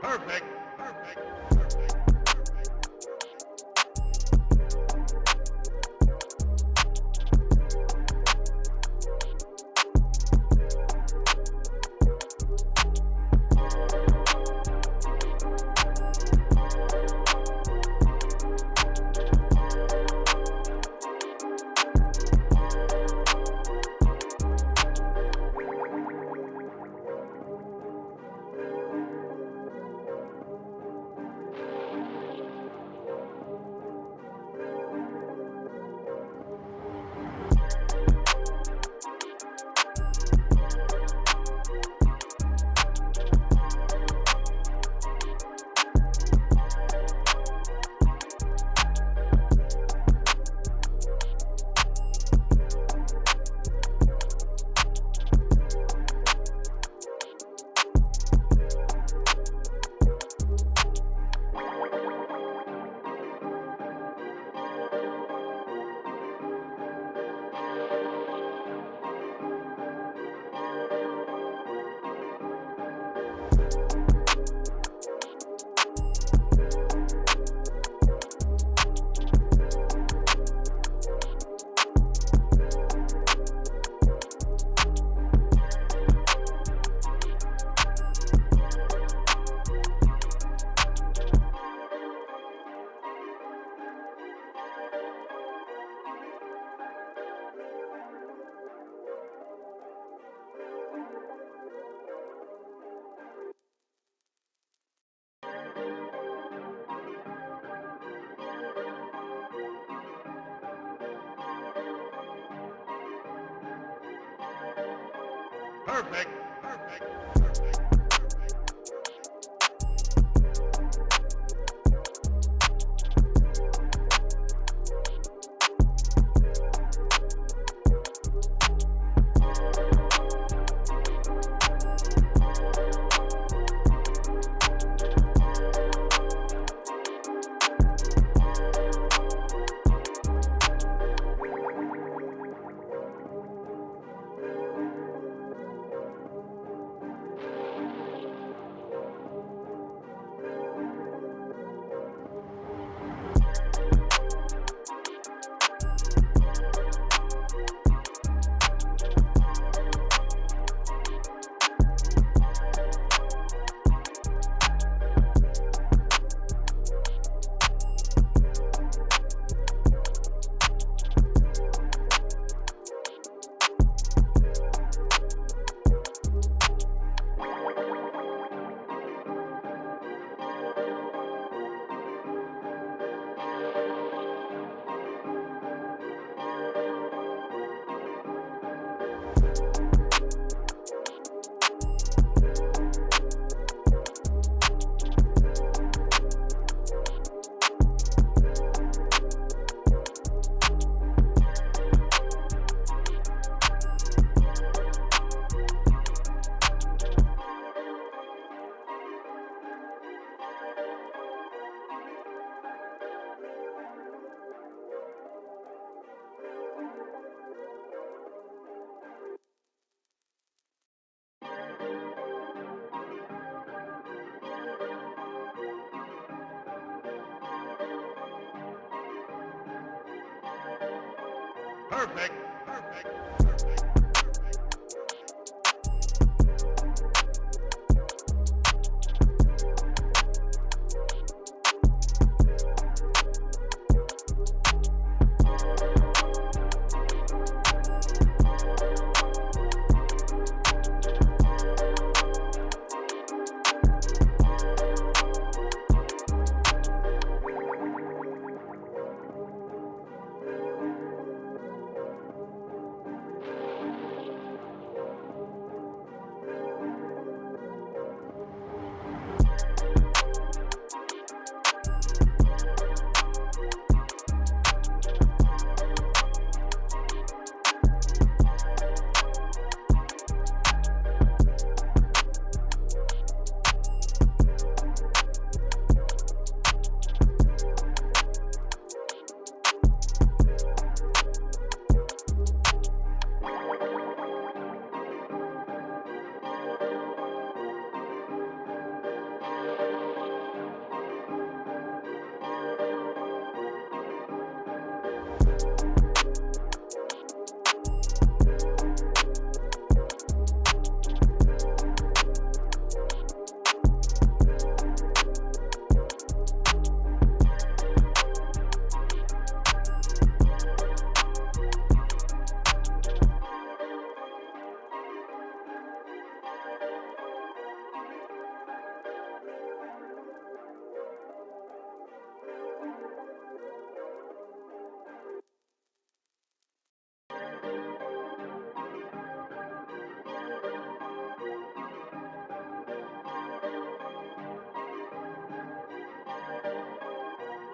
Perfect. Perfect. Perfect. Perfect.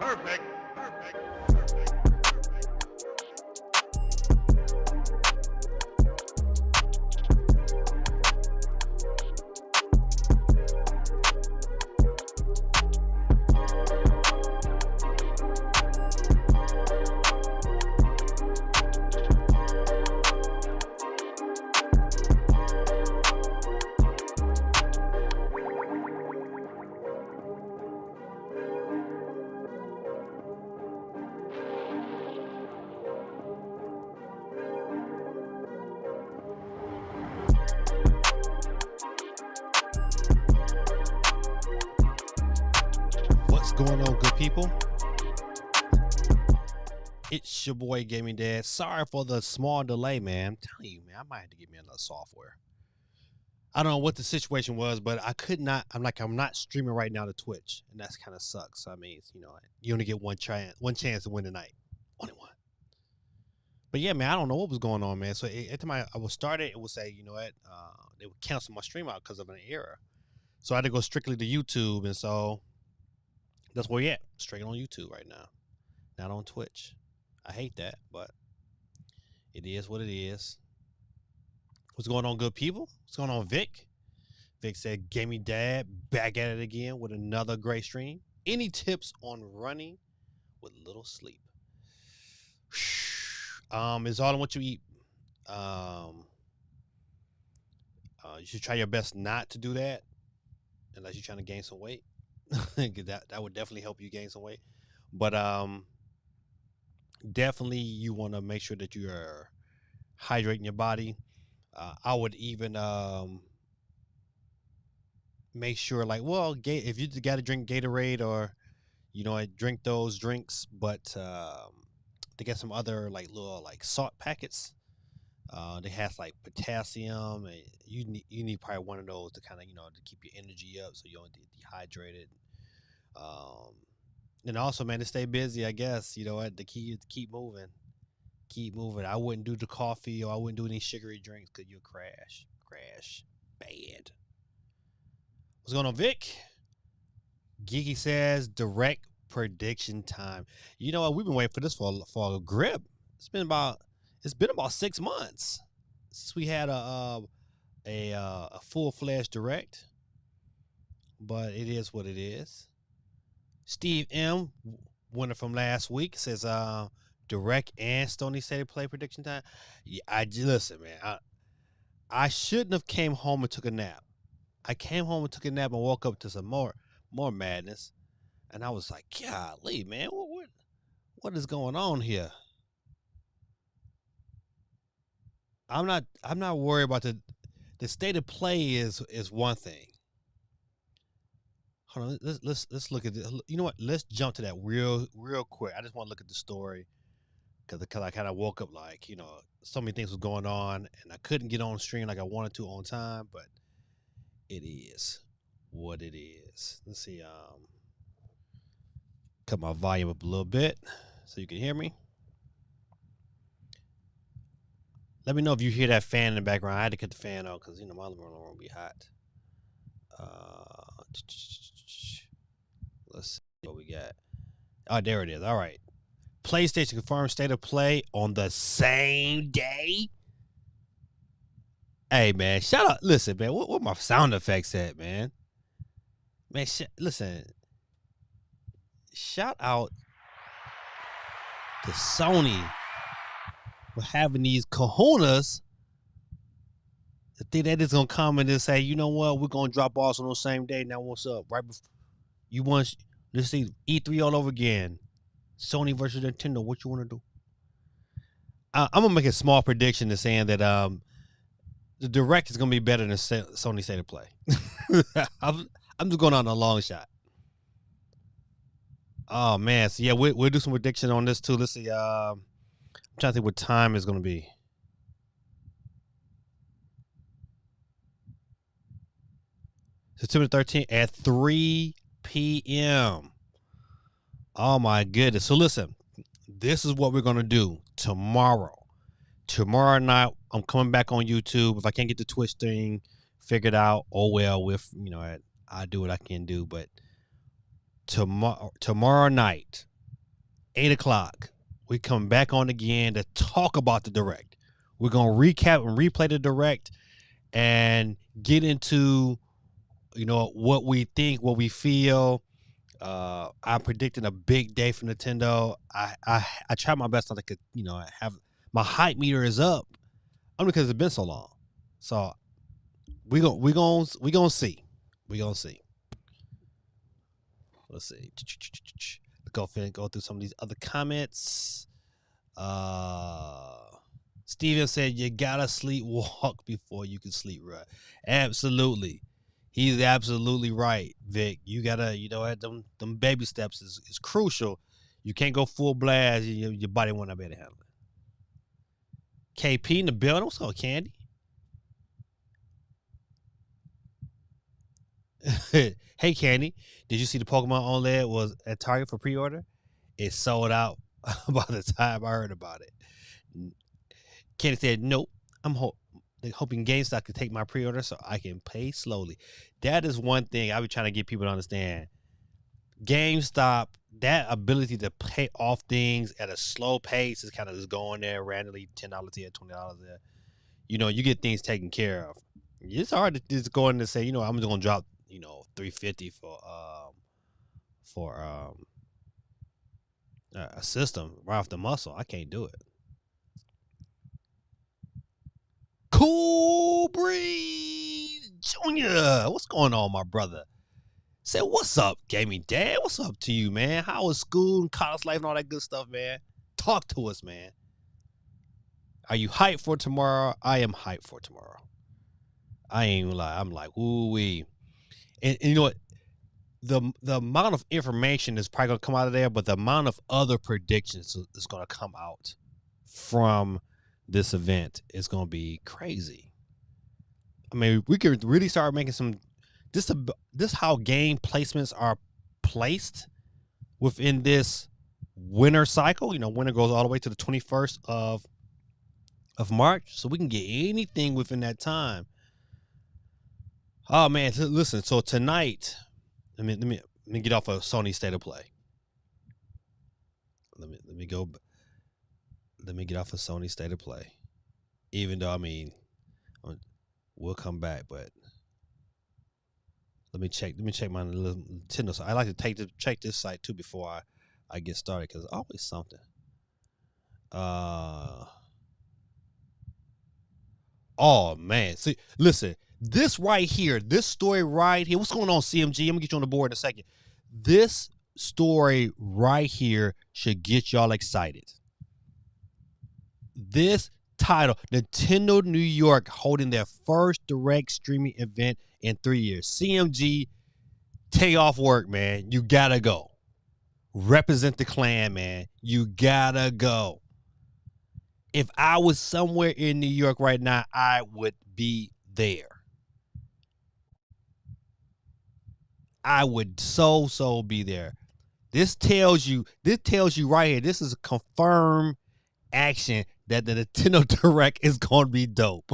Perfect. What's going on, good people? It's your boy Gaming Dad. Sorry for the small delay, man. I'm telling you, man, I might have to get me another software. I don't know what the situation was, but I could not. I'm not streaming right now to Twitch, and that's kind of sucks. I mean, you only get one chance to win tonight, only one. But yeah, man, I don't know what was going on, man. So every time I would start it would say, you know what, they would cancel my stream out because of an error. So I had to go strictly to YouTube, and so that's where you're at, straight on YouTube right now, not on Twitch. I hate that, but it is what it is. What's going on, good people? What's going on, Vic? Vic said, Gaming Dad, back at it again with another great stream. Any tips on running with little sleep? It's all on what you eat. You should try your best not to do that unless you're trying to gain some weight. that would definitely help you gain some weight. But definitely you want to make sure that you are hydrating your body. I would even make sure, like, well, if you got to drink Gatorade or drink those drinks, but they get some other like little like salt packets. They have like potassium, and you need probably one of those to kind of to keep your energy up so you don't get dehydrated. And also, man, to stay busy, I guess, the key is to keep moving. I wouldn't do the coffee, or I wouldn't do any sugary drinks because you'll crash bad. What's going on, Vic? Geeky says direct prediction time. You know what? We've been waiting for this for a grip. It's been about 6 months since we had a full-fledged direct, but it is what it is. Steve M, winner from last week, says direct and Stony State play prediction time. Yeah, listen, man. I shouldn't have came home and took a nap. I came home and took a nap and woke up to some more madness, and I was like, golly, man, what is going on here? I'm not worried about the state of play is one thing. Hold on, let's look at this. You know what? Let's jump to that real quick. I just want to look at the story because I kind of woke up like so many things was going on and I couldn't get on stream like I wanted to on time, but it is what it is. Let's see. Cut my volume up a little bit so you can hear me. Let me know if you hear that fan in the background. I had to cut the fan out because my living room will be hot. Let's see what we got. Oh, there it is. All right. PlayStation confirmed state of play on the same day. Hey, man, shout out. Listen, man, what my sound effects at, man? Man, listen. Shout out to Sony for having these cojones to think that it's going to come and just say, you know what, we're going to drop balls on the same day. Now, what's up? Right before you want, let's see, E3 all over again. Sony versus Nintendo. What you want to do? I'm going to make a small prediction to saying that the Direct is going to be better than Sony State of Play. I'm just going on a long shot. Oh, man. So, yeah, we'll do some prediction on this, too. Let's see. I'm trying to think what time it's going to be. September 13th at 3 p.m. Oh, my goodness. So, listen, this is what we're going to do tomorrow. Tomorrow night, I'm coming back on YouTube. If I can't get the Twitch thing figured out, oh, well, I do what I can do. But tomorrow night, 8 o'clock. We come back on again to talk about the direct. We're going to recap and replay the direct and get into, what we think, what we feel. I'm predicting a big day for Nintendo. I try my best not to, have my hype meter is up only because it's been so long. So we gonna see. We gonna see. Let's see. Let's go through some of these other comments. Steven said you gotta sleepwalk before you can sleep right. Absolutely. He's absolutely right, Vic. You gotta, them baby steps is crucial. You can't go full blast. Your body won't be able to handle it. KP in the building. What's up, Candy? Hey, Candy. Did you see the Pokemon OLED was at Target for pre-order? It sold out by the time I heard about it. Candy said, nope. I'm hoping GameStop can take my pre-order so I can pay slowly. That is one thing I be trying to get people to understand. GameStop, that ability to pay off things at a slow pace is kind of just going there randomly, $10 here, $20 there. You get things taken care of. It's hard to just go in and say, I'm just gonna drop, $350 for a system right off the muscle. I can't do it. Cool Breeze Jr. What's going on, my brother? Say, what's up, Gaming Dad? What's up to you, man? How was school and college life and all that good stuff, man? Talk to us, man. Are you hyped for tomorrow? I am hyped for tomorrow. I ain't gonna lie. I'm like, ooh-wee. And you know what? The amount of information is probably gonna come out of there, but the amount of other predictions is gonna come out from this event is gonna be crazy. I mean, we could really start making some this how game placements are placed within this winter cycle. Winter goes all the way to the 21st of March, so we can get anything within that time. Oh man, listen. So tonight, let me get off of Sony State of Play. Let me get off of Sony State of Play. Even though we'll come back, but let me check my Nintendo site. I like to check this site too before I get started because it's always something. Oh man, see, listen. This right here, this story right here. What's going on, CMG? I'm gonna get you on the board in a second. This story right here should get y'all excited. This title, Nintendo New York holding their first direct streaming event in 3 years. CMG, take off work, man. You gotta go. Represent the clan, man. You gotta go. If I was somewhere in New York right now, I would be there. I would so be there. This tells you right here. This is a confirmed action that the Nintendo Direct is going to be dope.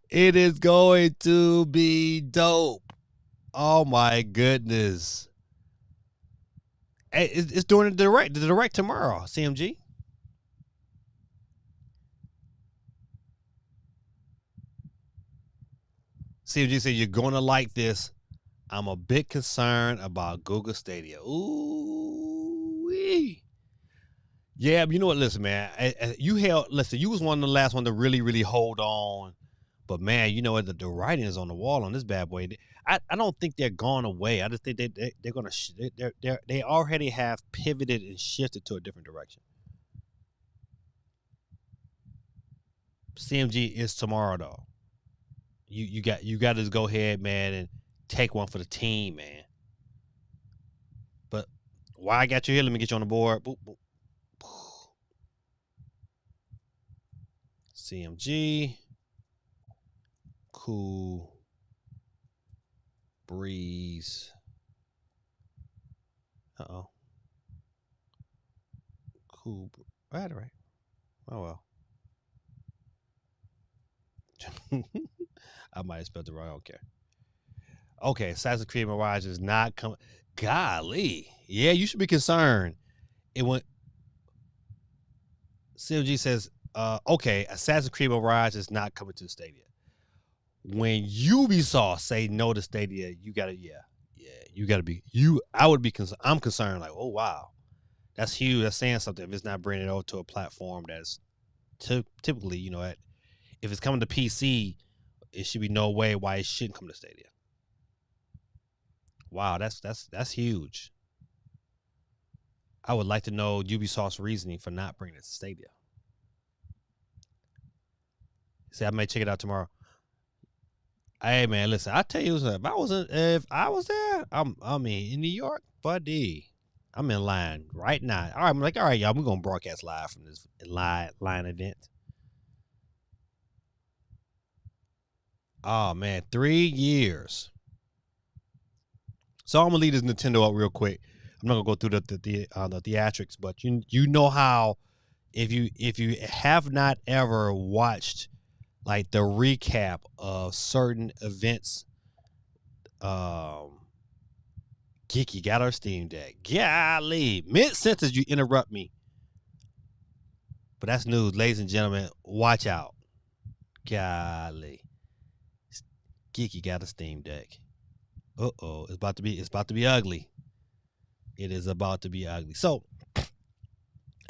It is going to be dope. Oh my goodness. It's doing the direct tomorrow, CMG. CMG said, you're going to like this. I'm a bit concerned about Google Stadia. Ooh-wee. Yeah, but you know what? Listen, man. You was one of the last one to really hold on. But, man, you know what? The writing is on the wall on this bad boy. I don't think they're gone away. I just think they're going to they already have pivoted and shifted to a different direction. CMG is tomorrow, though. You got to just go ahead, man, and take one for the team, man. But while I got you here, let me get you on the board. Boop, boop. CMG. Cool Breeze. Uh-oh. Cool. Right. Oh, well. I might have spelled it wrong. Okay. Assassin's Creed Mirage is not coming. Golly. Yeah, you should be concerned. It went. CMG says, okay, Assassin's Creed Mirage is not coming to the Stadia. When Ubisoft say no to Stadia, you gotta, you gotta be you. I would be concerned. I'm concerned. Like, oh wow, that's huge. That's saying something. If it's not bringing it over to a platform that's typically, if it's coming to PC, it should be no way why it shouldn't come to Stadia. Wow, that's huge. I would like to know Ubisoft's reasoning for not bringing it to Stadia. See, I may check it out tomorrow. Hey man, listen, I tell you, if I was there, in New York, buddy, I'm in line right now. All right, I'm like, all right, y'all, we're gonna broadcast live from this line event. Oh man, 3 years. So I'm gonna leave this Nintendo up real quick. I'm not gonna go through the theatrics, but you know how if you have not ever watched like the recap of certain events, Geeky got our Steam Deck. Golly, mid sentence you interrupt me, but that's news, ladies and gentlemen. Watch out, golly, Geeky got a Steam Deck. It's about to be ugly. It is about to be ugly. So,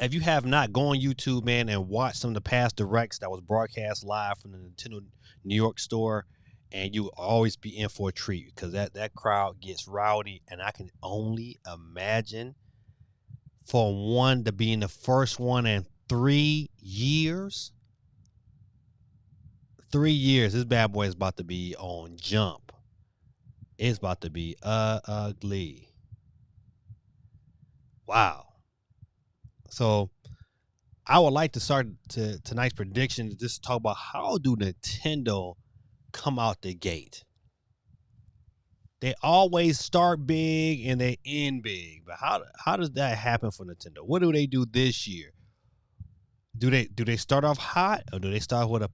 if you have not gone on YouTube, man, and watched some of the past directs that was broadcast live from the Nintendo New York store, and you will always be in for a treat because that crowd gets rowdy, and I can only imagine for one to be in the first one in 3 years. 3 years, this bad boy is about to be on jump. It's about to be ugly. Wow. So I would like to start tonight's prediction to just talk about how do Nintendo come out the gate. They always start big and they end big, but how does that happen for Nintendo? What do they do this year? Do they start off hot or do they start with a?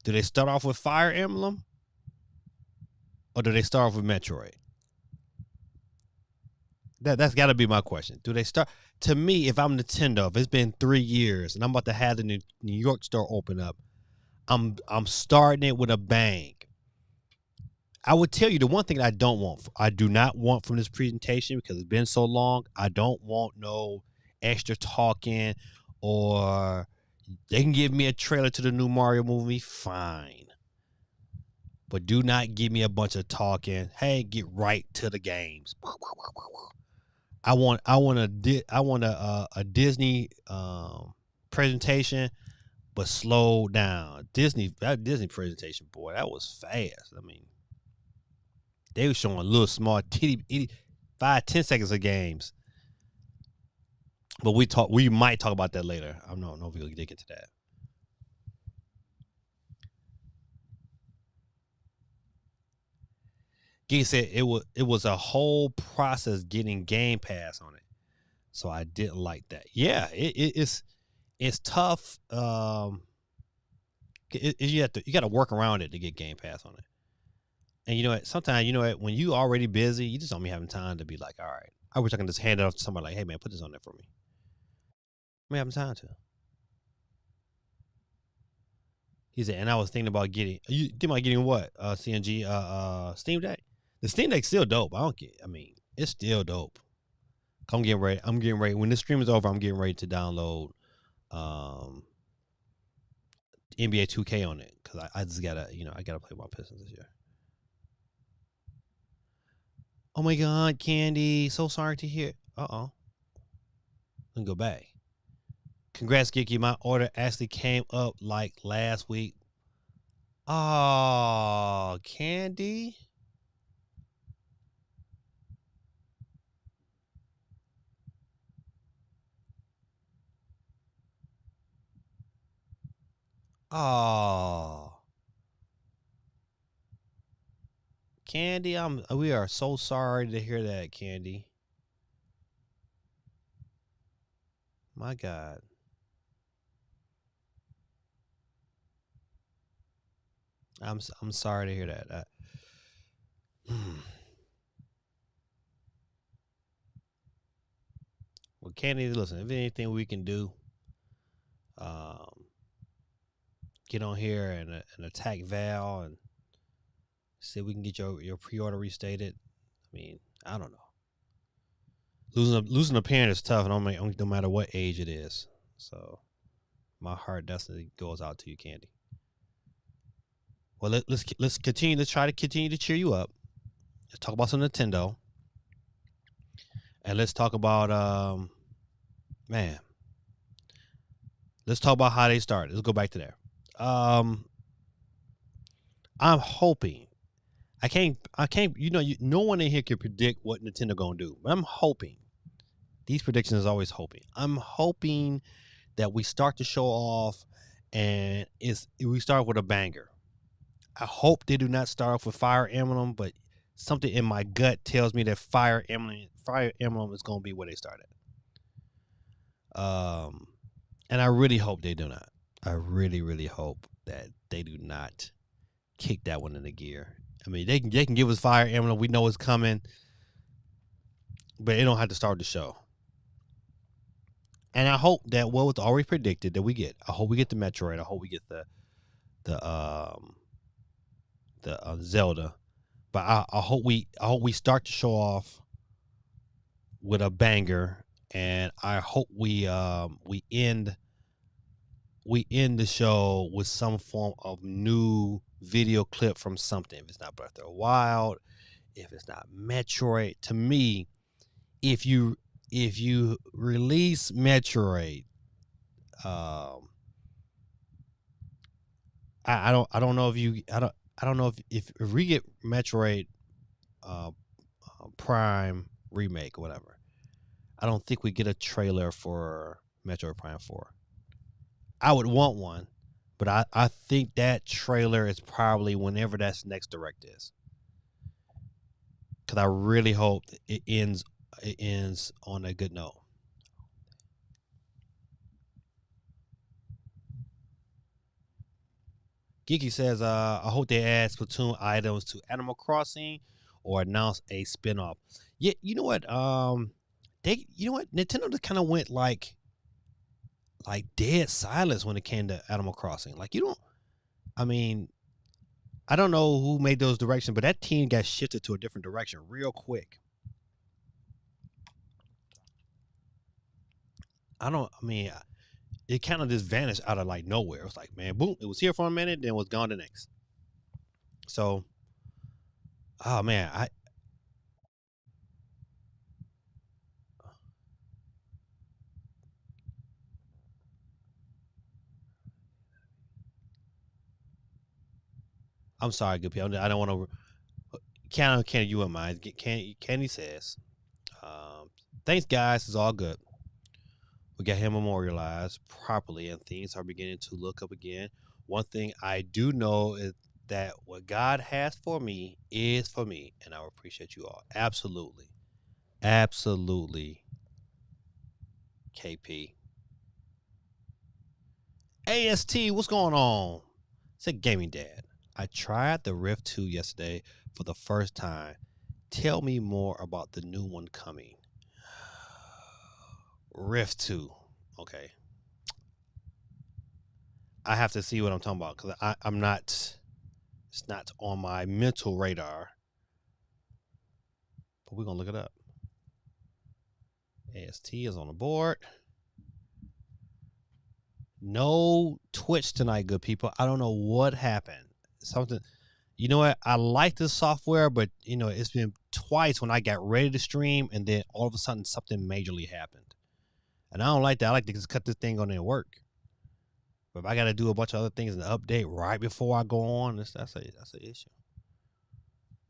Do they start off with Fire Emblem or do they start off with Metroid? That's got to be my question. Do they start? To me, if I'm Nintendo, if it's been 3 years and I'm about to have the New York store open up, I'm starting it with a bang. I would tell you the one thing I do not want from this presentation because it's been so long. I don't want no extra talking, or they can give me a trailer to the new Mario movie, fine. But do not give me a bunch of talking. Hey, get right to the games. I want a Disney presentation, but slow down. That Disney presentation, boy, that was fast. I mean, they were showing a little small 5-10 seconds of games. But we might talk about that later. I don't know if we'll dig into that. Geek said it was a whole process getting Game Pass on it. So I didn't like that. Yeah, it's tough. You got to work around it to get Game Pass on it. And you know what? Sometimes when you already busy, you just don't be having time to be like, all right, I wish I can just hand it off to somebody like, hey man, put this on there for me. I'm having time to. He said, and I was thinking about getting. You think about getting what? CNG, Steam Deck. The Steam Deck's still dope. It's still dope. I'm getting ready. When this stream is over, I'm getting ready to download NBA 2K on it because I just gotta, I gotta play my Pistons this year. Oh my God, Candy! So sorry to hear. And go back. Congrats, Geeky. My order actually came up like last week. Oh, Candy. Oh. Candy, we are so sorry to hear that, Candy. My God. I'm sorry to hear that. Well, Candy, listen, if anything we can do, um, get on here and attack Val and see if we can get your pre-order restated. I mean, I don't know. Losing a parent is tough, no matter what age it is. So my heart definitely goes out to you, Candy. Well, let's continue. Let's try to continue to cheer you up. Let's talk about some Nintendo, and let's talk about man. Let's talk about how they started. Let's go back to there. I'm hoping. I can't. No one in here can predict what Nintendo gonna do, but I'm hoping. These predictions is always hoping. I'm hoping that we start to show off, and we start with a banger. I hope they do not start off with Fire Emblem, but something in my gut tells me that Fire Emblem is going to be where they start at. And I really hope they do not. I really, really hope that they do not kick that one in the gear. I mean, they can give us Fire Emblem. We know it's coming, but they don't have to start the show. And I hope that what was already predicted that we get. I hope we get the Metroid. I hope we get the Zelda, but I hope we start to show off with a banger, and I hope we end the show with some form of new video clip from something. If it's not Breath of the Wild, if it's not Metroid, to me, if you release Metroid, I don't know if we get Metroid Prime remake or whatever. I don't think we get a trailer for Metroid Prime 4. I would want one, but I think that trailer is probably whenever that's next direct is. Because I really hope it ends on a good note. Geeky says, I hope they add Splatoon items to Animal Crossing or announce a spinoff. Yeah, you know what? Nintendo just kind of went like dead silence when it came to Animal Crossing. Like I don't know who made those directions, but that team got shifted to a different direction real quick. It kind of just vanished out of like nowhere. It was like, man, boom, it was here for a minute, then it was gone the next. So, oh man, I'm sorry, good people. I don't want to. Can you and mine? Kenny says, thanks guys, it's all good. We got him memorialized properly, and things are beginning to look up again. One thing I do know is that what God has for me is for me, and I appreciate you all. Absolutely. Absolutely. KP. AST, what's going on? Said Gaming Dad. I tried the Rift 2 yesterday for the first time. Tell me more about the new one coming. Rift 2. Okay. I have to see what I'm talking about because I'm not. It's not on my mental radar. But we're gonna look it up. AST is on the board. No Twitch tonight, good people. I don't know what happened. Something. You know what? I like this software, but it's been twice when I got ready to stream, and then all of a sudden something majorly happened, and I don't like that. I like to just cut this thing on and work. But if I got to do a bunch of other things and update right before I go on, that's an issue.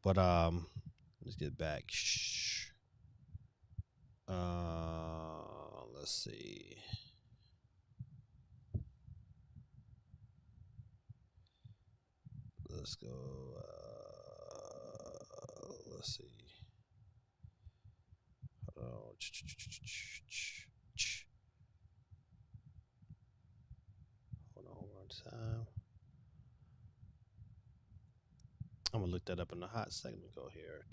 But let's get back. Let's see. Let's go. Let's see. Hold on one time. I'm gonna look that up in the hot segment. Go here.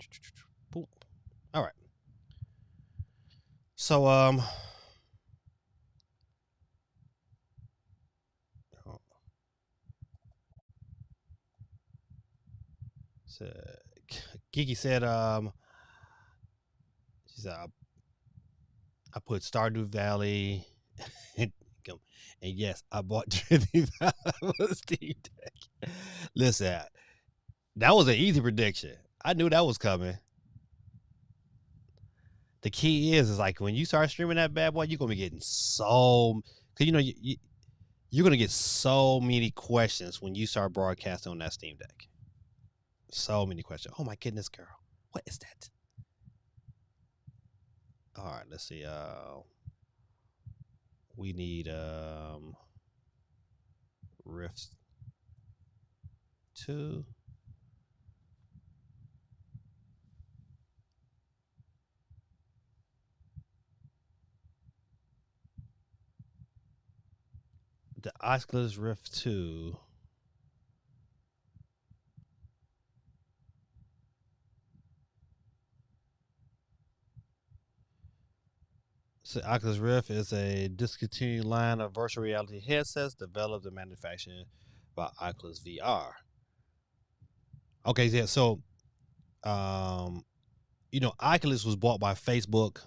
Boom. All right. So So, Kiki said, she said, I put Stardew Valley, and, and yes, I bought Trinity Valley for Steam Deck. Listen, that was an easy prediction. I knew that was coming. The key is like when you start streaming that bad boy, you're gonna be getting so, cause you're gonna get so many questions when you start broadcasting on that Steam Deck. So many questions. Oh my goodness, girl, what is that? All right, let's see. We need Rift 2. The Oculus Rift 2. So Oculus Rift is a discontinued line of virtual reality headsets developed and manufactured by Oculus VR. Okay, yeah. So, Oculus was bought by Facebook.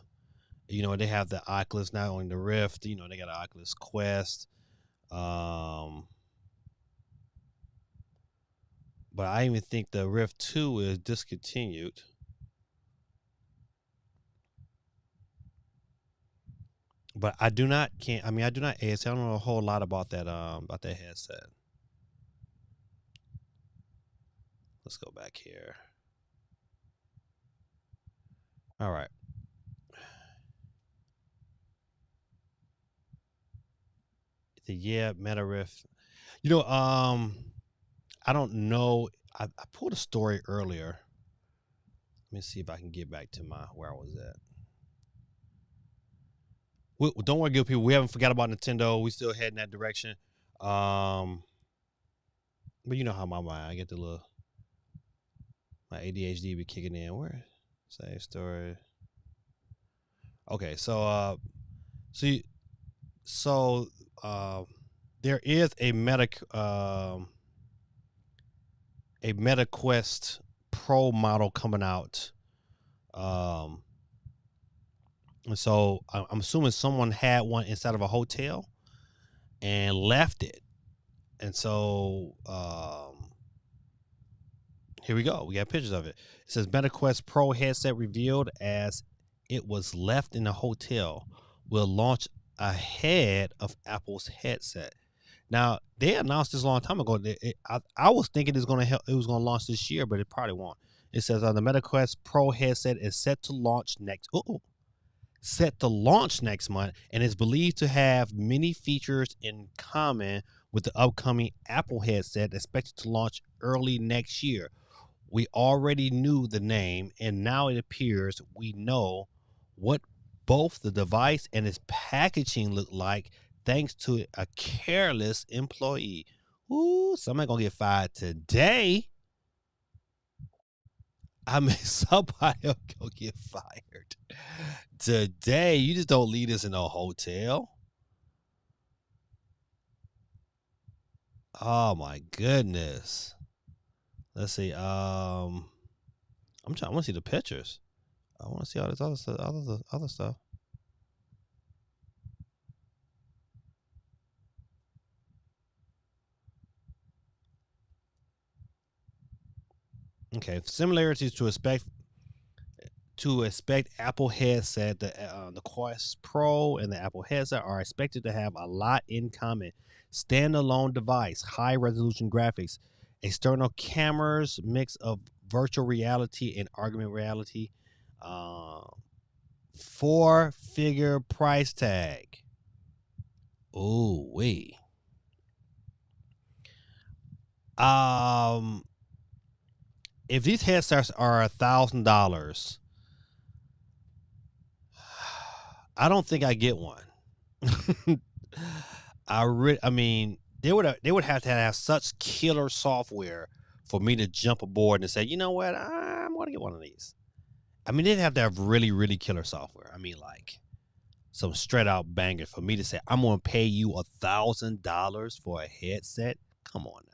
They have the Oculus now on the Rift. They got an Oculus Quest. But I even think the Rift 2 is discontinued. But I do not AS. I don't know a whole lot about that headset. Let's go back here. All right. Meta Rift. I don't know. I pulled a story earlier. Let me see if I can get back to where I was at. Don't worry, good people. We haven't forgot about Nintendo. We still heading that direction. But you know how my mind, I get my ADHD be kicking in. Where? Save story. Okay, so there is a Meta Quest Pro model coming out. And so I'm assuming someone had one inside of a hotel and left it. And so here we go. We got pictures of it. It says Meta Quest Pro headset revealed as it was left in a hotel. Will launch ahead of Apple's headset. Now they announced this a long time ago. I was thinking it was going to launch this year, but it probably won't. It says the Meta Quest Pro headset is set to launch next month, and is believed to have many features in common with the upcoming Apple headset expected to launch early next year. We already knew the name, and now it appears we know what both the device and its packaging look like, thanks to a careless employee. Ooh, somebody gonna get fired today. I mean, somebody gonna get fired today. You just don't leave us in a hotel. Oh my goodness. Let's see. I want to see the pictures. I want to see all this other stuff. Okay, similarities to expect Apple headset. The Quest Pro and the Apple headset are expected to have a lot in common. Standalone device, high resolution graphics, external cameras, mix of virtual reality and augmented reality, 4-figure price tag. Ooh wee. If these headsets are $1,000, I don't think I get one. I mean, they would have to have such killer software for me to jump aboard and say, you know what, I'm gonna get one of these. I mean, they'd have to have really, really killer software. I mean, like some straight out banger for me to say, I'm gonna pay you $1,000 for a headset. Come on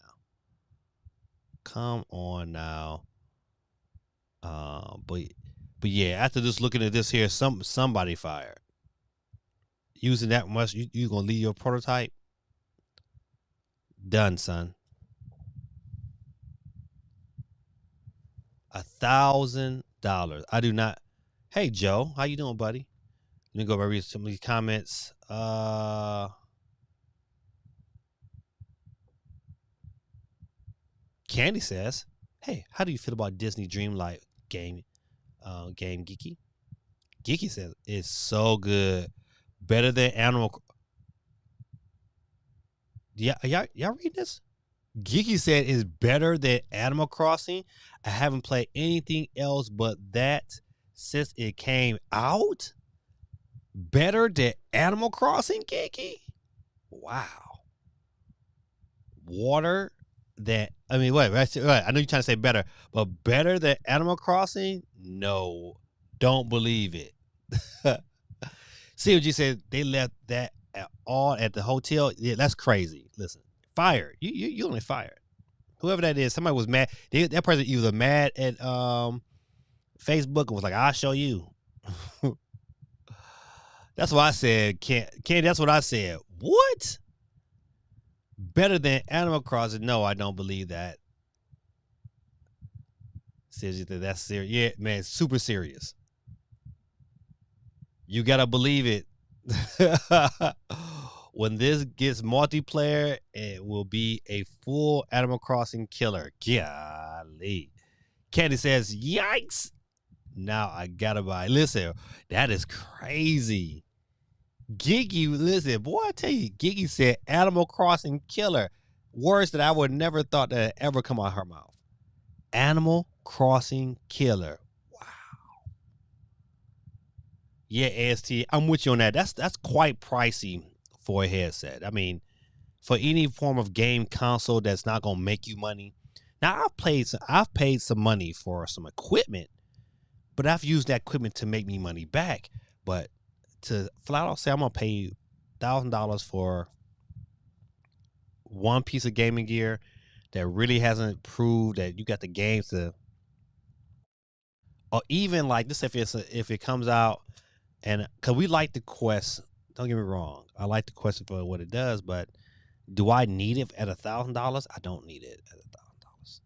now. But yeah, after just looking at this here, somebody fired. Using that much, you gonna leave your prototype? Done, son. $1,000. I do not. Hey Joe, how you doing, buddy? Let me go over read some of these comments. Candy says, "Hey, how do you feel about Disney Dreamlight game? Game Geeky. Geeky says it's so good, better than Animal. Yeah, y'all read this? Geeky said is better than Animal Crossing. I haven't played anything else but that since it came out. Better than Animal Crossing, Geeky. Wow. Wait. I know you're trying to say better, but better than Animal Crossing? No, don't believe it. See what you said? They left that all at the hotel. Yeah, that's crazy. Listen, fired. You only fired. Whoever that is, somebody was mad. That person either mad at Facebook and was like, "I'll show you." That's what I said. Candy, that's what I said. What? Better than Animal Crossing? No, I don't believe that. Seriously, that's serious. Yeah, man, super serious. You gotta believe it. When this gets multiplayer, it will be a full Animal Crossing killer. Golly. Candy says, "Yikes. Now I gotta buy." Listen, that is crazy. Giggy, listen, boy, I tell you, Giggy said Animal Crossing killer. Words that I would never thought that ever come out of her mouth. Animal Crossing killer. Wow. Yeah, AST, I'm with you on that. That's quite pricey for a headset. I mean, for any form of game console that's not gonna make you money. Now I've paid some money for some equipment, but I've used that equipment to make me money back. But to flat out say I'm gonna pay $1,000 for one piece of gaming gear that really hasn't proved that you got the games to, or even like this, if it comes out, and because we like the Quest, don't get me wrong, I like the Quest for what it does, but do I need it at $1,000? I don't need it at $1,000.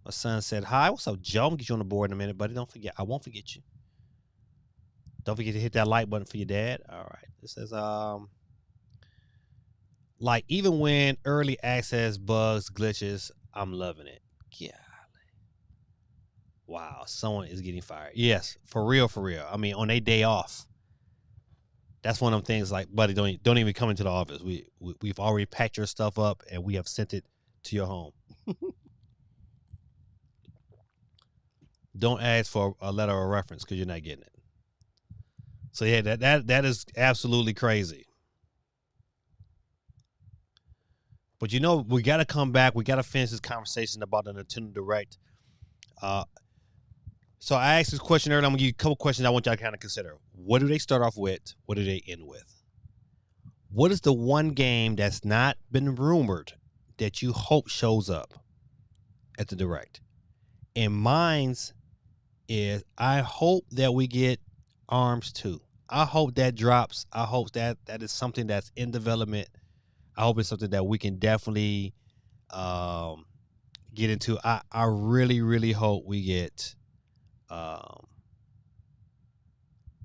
My son said, "Hi, what's up, Joe? I'm gonna get you on the board in a minute, buddy. Don't forget, I won't forget you. Don't forget to hit that like button for your dad." All right. It says, like even when early access bugs, glitches, I'm loving it. Yeah. Wow, someone is getting fired. Yes, for real, for real. I mean, on a day off. That's one of them things like, buddy, don't even come into the office. We've already packed your stuff up and we have sent it to your home. Don't ask for a letter of reference because you're not getting it. So yeah, that is absolutely crazy. But you know, we got to come back. We got to finish this conversation about the Nintendo Direct. So I asked this question earlier. I'm gonna give you a couple questions I want y'all to kind of consider. What do they start off with? What do they end with? What is the one game that's not been rumored that you hope shows up at the Direct? And mine's is I hope that we get ARMS 2. I hope that drops. I hope that is something that's in development. I hope it's something that we can definitely get into. I really, really hope we get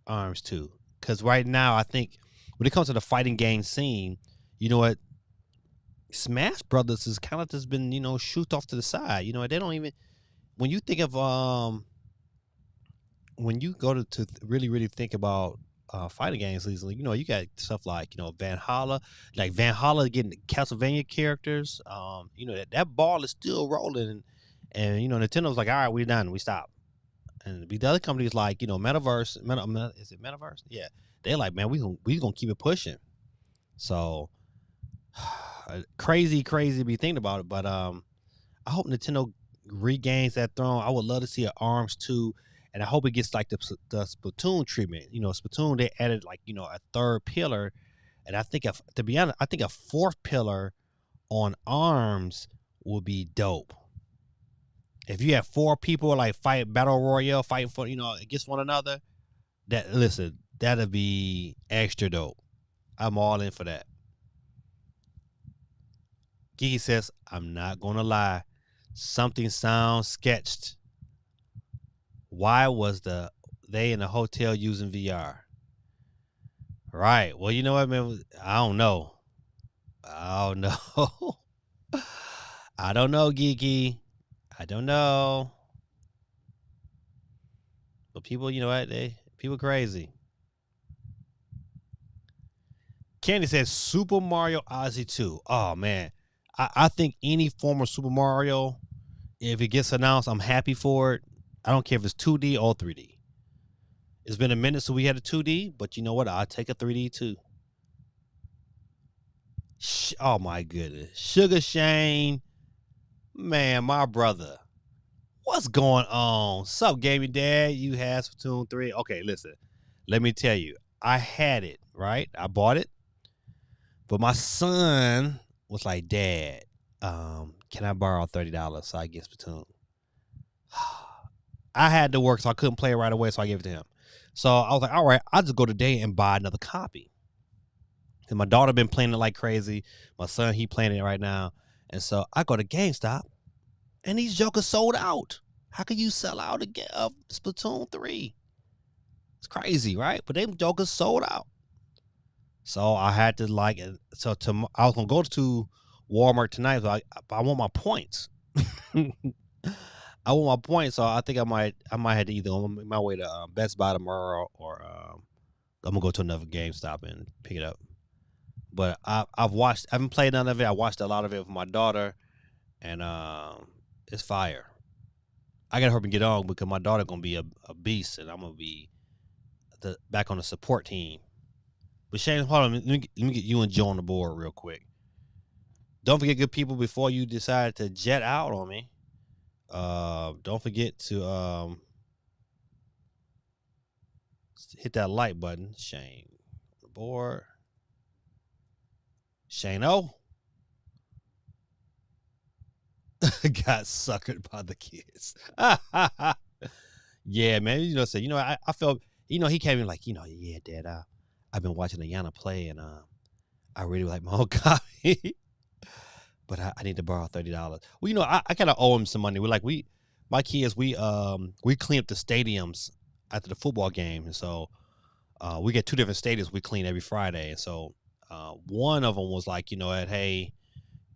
ARMS 2. Because right now, I think when it comes to the fighting game scene, you know what? Smash Brothers has kind of just been, shoot off to the side. They don't even, when you think of, when you go to really, really think about fighting games recently, you got stuff like, Valhalla, getting Castlevania characters. That ball is still rolling. And Nintendo's like, all right, we're done. We stop. And the other companies like, Metaverse, is it Metaverse? Yeah. They're like, man, we gonna keep it pushing. So crazy to be thinking about it. But I hope Nintendo regains that throne. I would love to see an ARMS 2. And I hope it gets like the Splatoon treatment. Splatoon, they added like, a third pillar. And I think, to be honest, I think a fourth pillar on ARMS would be dope. If you have 4 people like fight battle royale, fight for against one another, that'll be extra dope. I'm all in for that. Geeky says, I'm not gonna lie, something sounds sketched. Why was they in the hotel using VR? Right. Well, you know what, man? I don't know. I don't know. I don't know, Geeky. I don't know. But people, you know what? People crazy. Candy says Super Mario Odyssey 2. Oh man. I think any form of Super Mario, if it gets announced, I'm happy for it. I don't care if it's 2D or 3D. It's been a minute since we had a 2D, but you know what? I'll take a 3D too. Oh my goodness. Sugar Shane. Man, my brother. What's going on? Sup, gaming dad? You had Splatoon 3. Okay, listen. Let me tell you. I had it, right? I bought it. But my son was like, Dad, can I borrow $30 so I get Splatoon? I had to work, so I couldn't play it right away, so I gave it to him. So I was like, all right, I'll just go today and buy another copy. And my daughter been playing it like crazy. My son, he playing it right now. And so I go to GameStop, and these jokers sold out. How can you sell out again of Splatoon 3? It's crazy, right? But them jokers sold out. So I had to I was gonna go to Walmart tonight, so I want my points. I want my points, so I think I might have to either on my way to Best Buy tomorrow, or I'm gonna go to another GameStop and pick it up. But I haven't played none of it. I watched a lot of it with my daughter, and it's fire. I gotta hurry and get on because my daughter gonna be a beast, and I'm gonna be back on the support team. But Shane, hold on, let me get you and Joe on the board real quick. Don't forget, good people, before you decide to jet out on me, don't forget to hit that like button. Shane on the board. Shane O. Got suckered by the kids. Yeah, man. I felt, he came in like, yeah, Dad, I've been watching Ayana play, and I really like my own copy. But I need to borrow $30. Well, I kind of owe him some money. My kids, we clean up the stadiums after the football game, and so we get 2 different stadiums we clean every Friday. And so one of them was like, hey,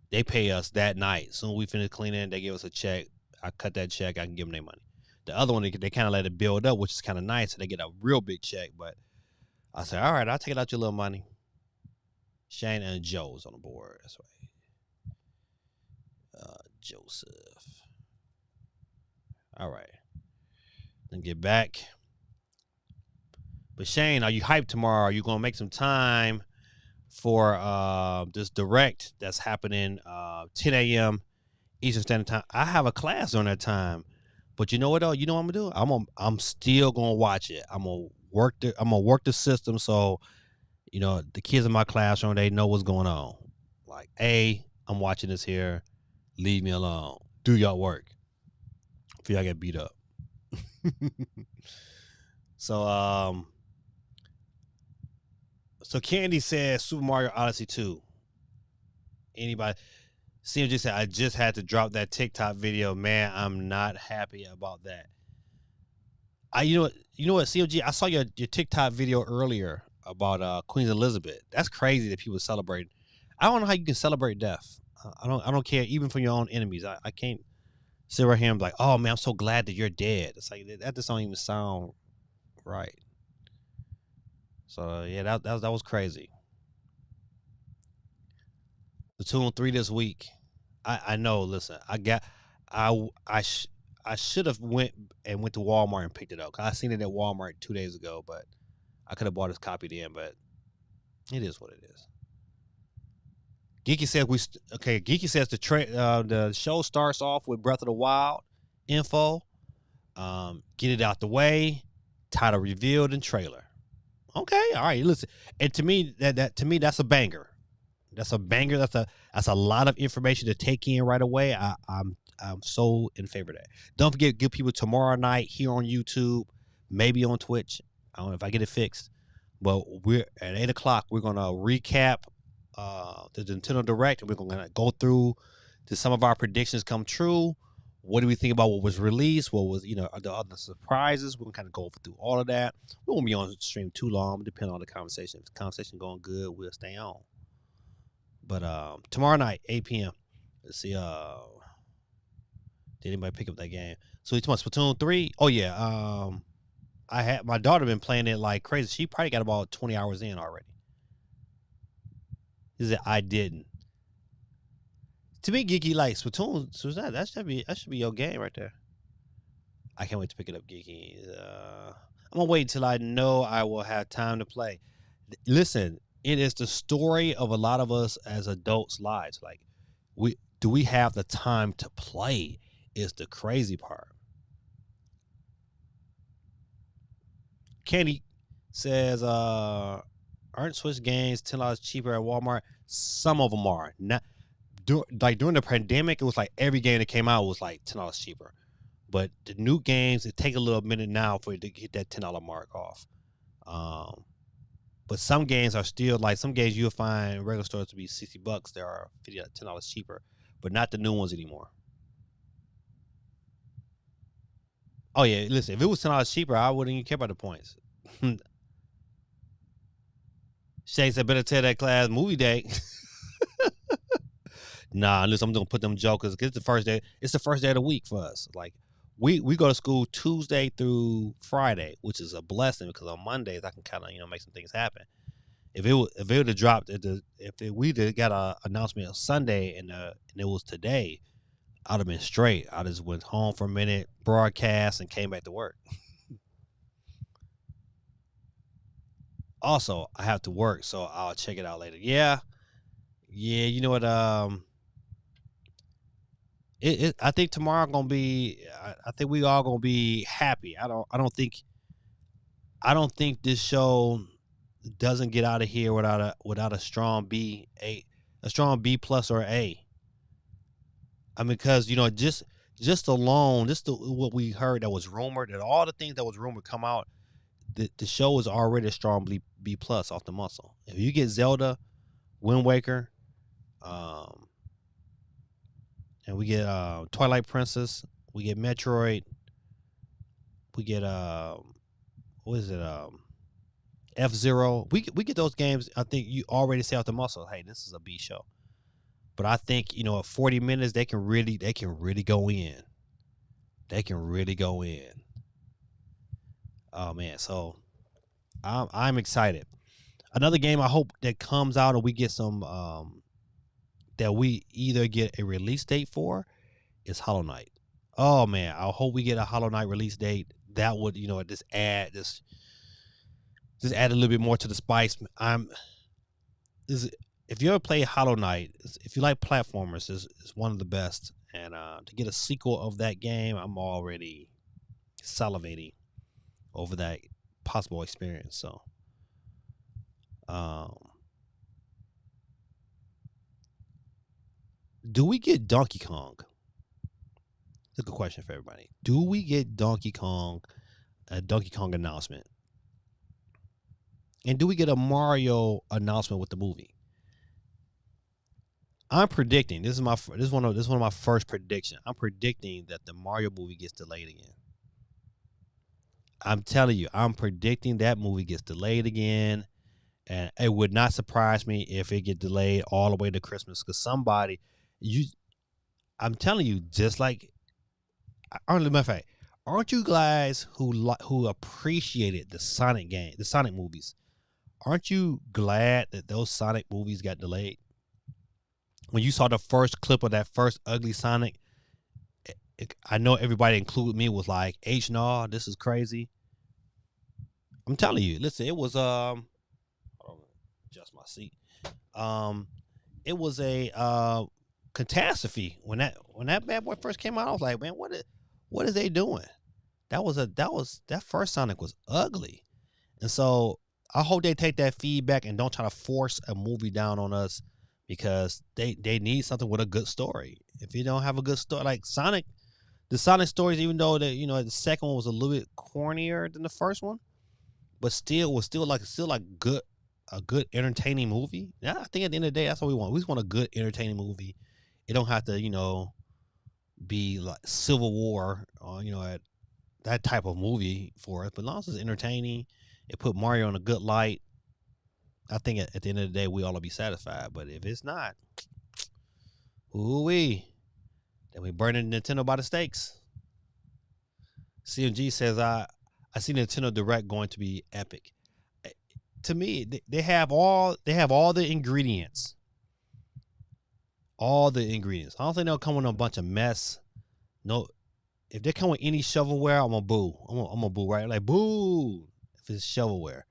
they pay us that night. Soon we finish cleaning, they give us a check. I cut that check. I can give them their money. The other one, they kind of let it build up, which is kind of nice. So they get a real big check. But I said, all right, I'll take it out your little money. Shane and Joe's on the board. That's right. Joseph. All right. Then get back. But Shane, are you hyped tomorrow? Are you going to make some time for this direct that's happening 10 a.m. Eastern Standard Time? I have a class during that time. But you know what, though? You know what I'm going to do? I'm still going to watch it. I'm going to work the system so, the kids in my classroom, they know what's going on. Like, I'm watching this here. Leave me alone. Do y'all work. If y'all get beat up. So Candy says Super Mario Odyssey 2. Anybody? CMG said, I just had to drop that TikTok video. Man, I'm not happy about that. You know what, CMG? I saw your TikTok video earlier about Queen Elizabeth. That's crazy that people celebrate. I don't know how you can celebrate death. I don't care, even from your own enemies. I can't sit right here and be like, oh man, I'm so glad that you're dead. It's like that just don't even sound right. So yeah, that was crazy. Splatoon 3 this week. I know. Listen, I should have went to Walmart and picked it up. I seen it at Walmart 2 days ago, but I could have bought this copy then. But it is what it is. Geeky says Geeky says the show starts off with Breath of the Wild info. Get it out the way. Title revealed and trailer. Okay, all right. Listen, and to me that's a banger. That's a banger. That's a lot of information to take in right away. I'm so in favor of that. Don't forget, give people tomorrow night here on YouTube, maybe on Twitch. I don't know if I get it fixed, but we're at 8:00. We're gonna recap the Nintendo Direct, and we're gonna go through did some of our predictions come true. What do we think about what was released? What was, are the other surprises? We're gonna kind of go through all of that. We won't be on the stream too long, depending on the conversation. If the conversation going good, we'll stay on. But tomorrow night, 8 p.m. Let's see. Did anybody pick up that game? So it's Splatoon 3. Oh yeah. I had my daughter been playing it like crazy. She probably got about 20 hours in already. Is it? I didn't. To me, Geeky like Splatoon. So that should be your game right there. I can't wait to pick it up, Geeky. I'm gonna wait until I know I will have time to play. Listen, it is the story of a lot of us as adults' lives. Like, do we have the time to play? Is the crazy part. Kenny says, aren't Switch games $10 cheaper at Walmart? Some of them are. Not during the pandemic, it was like every game that came out was like $10 cheaper. But the new games, it take a little minute now for it to get that $10 mark off. But some games are still like some games you'll find regular stores to be $60. They are $10 cheaper, but not the new ones anymore. Oh yeah, listen, if it was $10 cheaper, I wouldn't even care about the points. Shane said, better tell that class movie day. Nah, listen, I'm gonna put them jokers. It's the first day. It's the first day of the week for us. Like we go to school Tuesday through Friday, which is a blessing because on Mondays I can kind of make some things happen. If it would have dropped, we got an announcement on Sunday and it was today, I'd have been straight. I just went home for a minute, broadcast, and came back to work. Also, I have to work, so I'll check it out later. Yeah, you know what? I think tomorrow gonna be. I think we all gonna be happy. I don't think this show doesn't get out of here without a strong B, a strong B plus or A. I mean, because just alone, what we heard that was rumored, and all the things that was rumored come out. The show is already a strong B plus off the muscle. If you get Zelda, Wind Waker, and we get Twilight Princess, we get Metroid, we get what is it? F-Zero. We get those games. I think you already say off the muscle, hey, this is a B show. But I think at 40 minutes they can really go in. They can really go in. Oh man, so I'm excited. Another game I hope that comes out and we get some that we either get a release date for is Hollow Knight. Oh man, I hope we get a Hollow Knight release date. That would just add a little bit more to the spice. If you ever play Hollow Knight, if you like platformers, it's one of the best. And to get a sequel of that game, I'm already salivating over that possible experience. So, do we get Donkey Kong? That's a good question for everybody. Do we get Donkey Kong announcement? And do we get a Mario announcement with the movie? I'm predicting. This is one of my first predictions. I'm predicting that the Mario movie gets delayed again. I'm telling you, I'm predicting that movie gets delayed again, and it would not surprise me if it get delayed all the way to Christmas. Because I'm telling you, just like, matter of fact, aren't you guys who appreciated the Sonic game, the Sonic movies? Aren't you glad that those Sonic movies got delayed? When you saw the first clip of that first ugly Sonic, I know everybody, including me, was like, "H-Nah, this is crazy." I'm telling you, listen, it was hold on, adjust my seat. It was a catastrophe when that bad boy first came out. I was like, man, what is they doing? That first Sonic was ugly, and so I hope they take that feedback and don't try to force a movie down on us because they need something with a good story. If you don't have a good story, like Sonic, the Sonic stories, even though the the second one was a little bit cornier than the first one, but still was still like good, a good entertaining movie. Yeah, I think at the end of the day, that's what we want. We just want a good entertaining movie. It don't have to be like Civil War or that type of movie for us. But as long as it's entertaining, it put Mario in a good light. I think at the end of the day, we all will be satisfied. But if it's not, then we burning Nintendo by the stakes. CMG says I see Nintendo Direct going to be epic. To me, they have all the ingredients. All the ingredients. I don't think they'll come with a bunch of mess. No, if they come with any shovelware, I'm gonna boo. I'm gonna boo, right? Like boo if it's shovelware.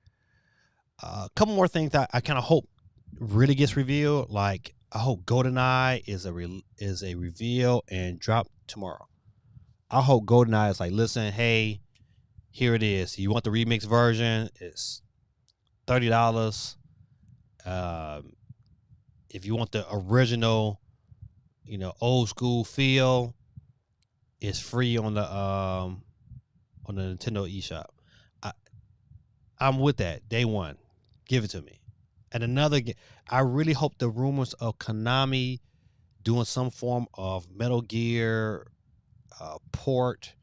A couple more things that I kind of hope really gets revealed. Like I hope GoldenEye is a reveal and drop tomorrow. I hope GoldenEye is like, listen, hey, here it is. You want the remix version? It's $30. If you want the original, old school feel, it's free on the Nintendo eShop. I'm with that day one. Give it to me. And another, I really hope the rumors of Konami doing some form of Metal Gear port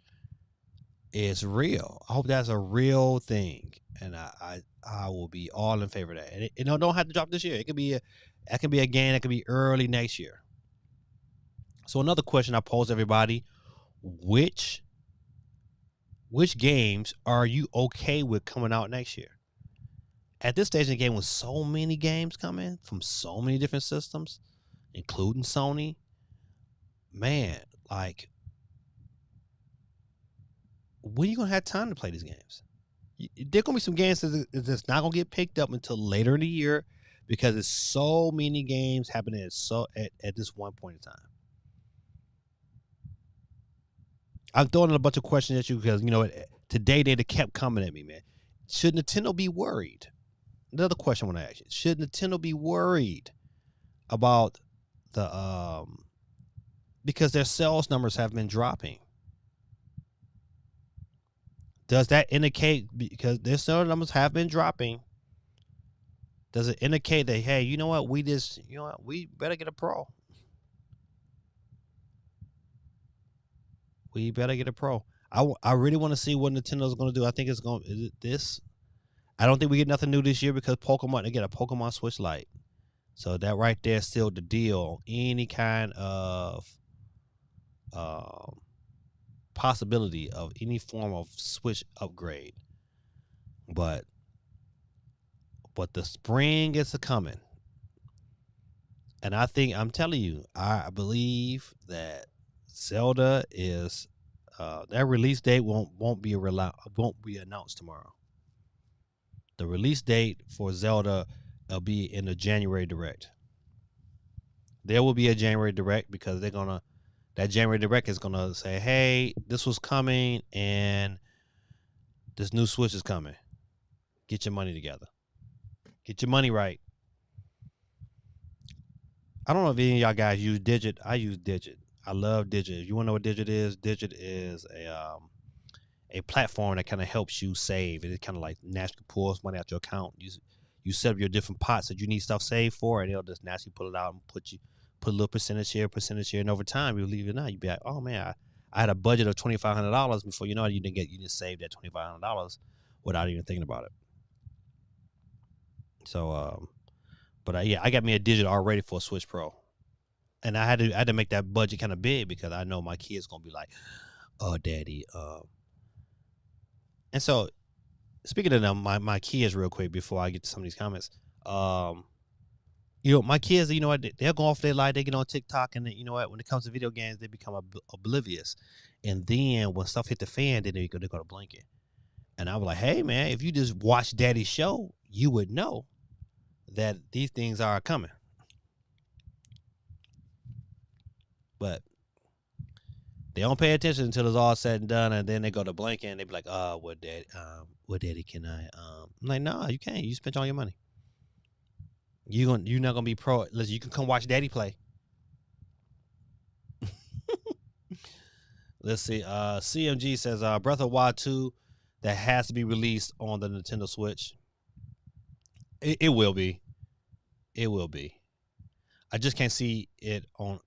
is real. I hope that's a real thing, and I will be all in favor of that. And it don't have to drop this year. It could be a game that could be early next year. So another question I pose everybody: which games are you okay with coming out next year? At this stage in the game, with so many games coming from so many different systems, including Sony, man, like, when are you gonna have time to play these games? There gonna be some games that's not gonna get picked up until later in the year because there's so many games happening at this one point in time. I'm throwing a bunch of questions at you because today they kept coming at me, man. Should Nintendo be worried? Another question I want to ask you: should Nintendo be worried about the because their sales numbers have been dropping? Does that indicate, because their sales numbers have been dropping, does it indicate that, hey, you know what, we better get a Pro? We better get a Pro. I really want to see what Nintendo's going to do. I think I don't think we get nothing new this year because they get a Pokemon Switch Lite. So that right there sealed the deal. Any kind of possibility of any form of Switch upgrade. But the spring is coming. And I'm telling you, I believe that Zelda is that release date won't be announced tomorrow. The release date for Zelda will be in the January Direct. There will be a January Direct because that January Direct is gonna say, hey, this was coming and this new Switch is coming. Get your money together. Get your money right. I don't know if any of y'all guys use Digit. I use Digit. I love Digit. If you want to know what Digit is a platform that kind of helps you save. It kind of like naturally pulls money out your account. You set up your different pots that you need stuff saved for, and it'll just naturally pull it out and put a little percentage here, and over time, you leave it not. You'd be like, oh man, I had a budget of $2,500 before you didn't save that $2,500 without even thinking about it. So, I got me a Digit already for a Switch Pro, and I had to make that budget kind of big because I know my kids gonna be like, oh, daddy. And so, speaking of them, my kids, real quick before I get to some of these comments, my kids, they'll go off their life, they get on TikTok, and when it comes to video games, they become oblivious. And then when stuff hit the fan, then they go to blanket. And I was like, hey man, if you just watch Daddy's show, you would know that these things are coming. But they don't pay attention until it's all said and done, and then they go to blanket and they be like, "Oh, what daddy can I?" I'm like, "No, you can't. You spent all your money." You're not gonna be pro. Listen, you can come watch Daddy play. Let's see. CMG says Breath of Wild 2 that has to be released on the Nintendo Switch. It will be. It will be. I just can't see it on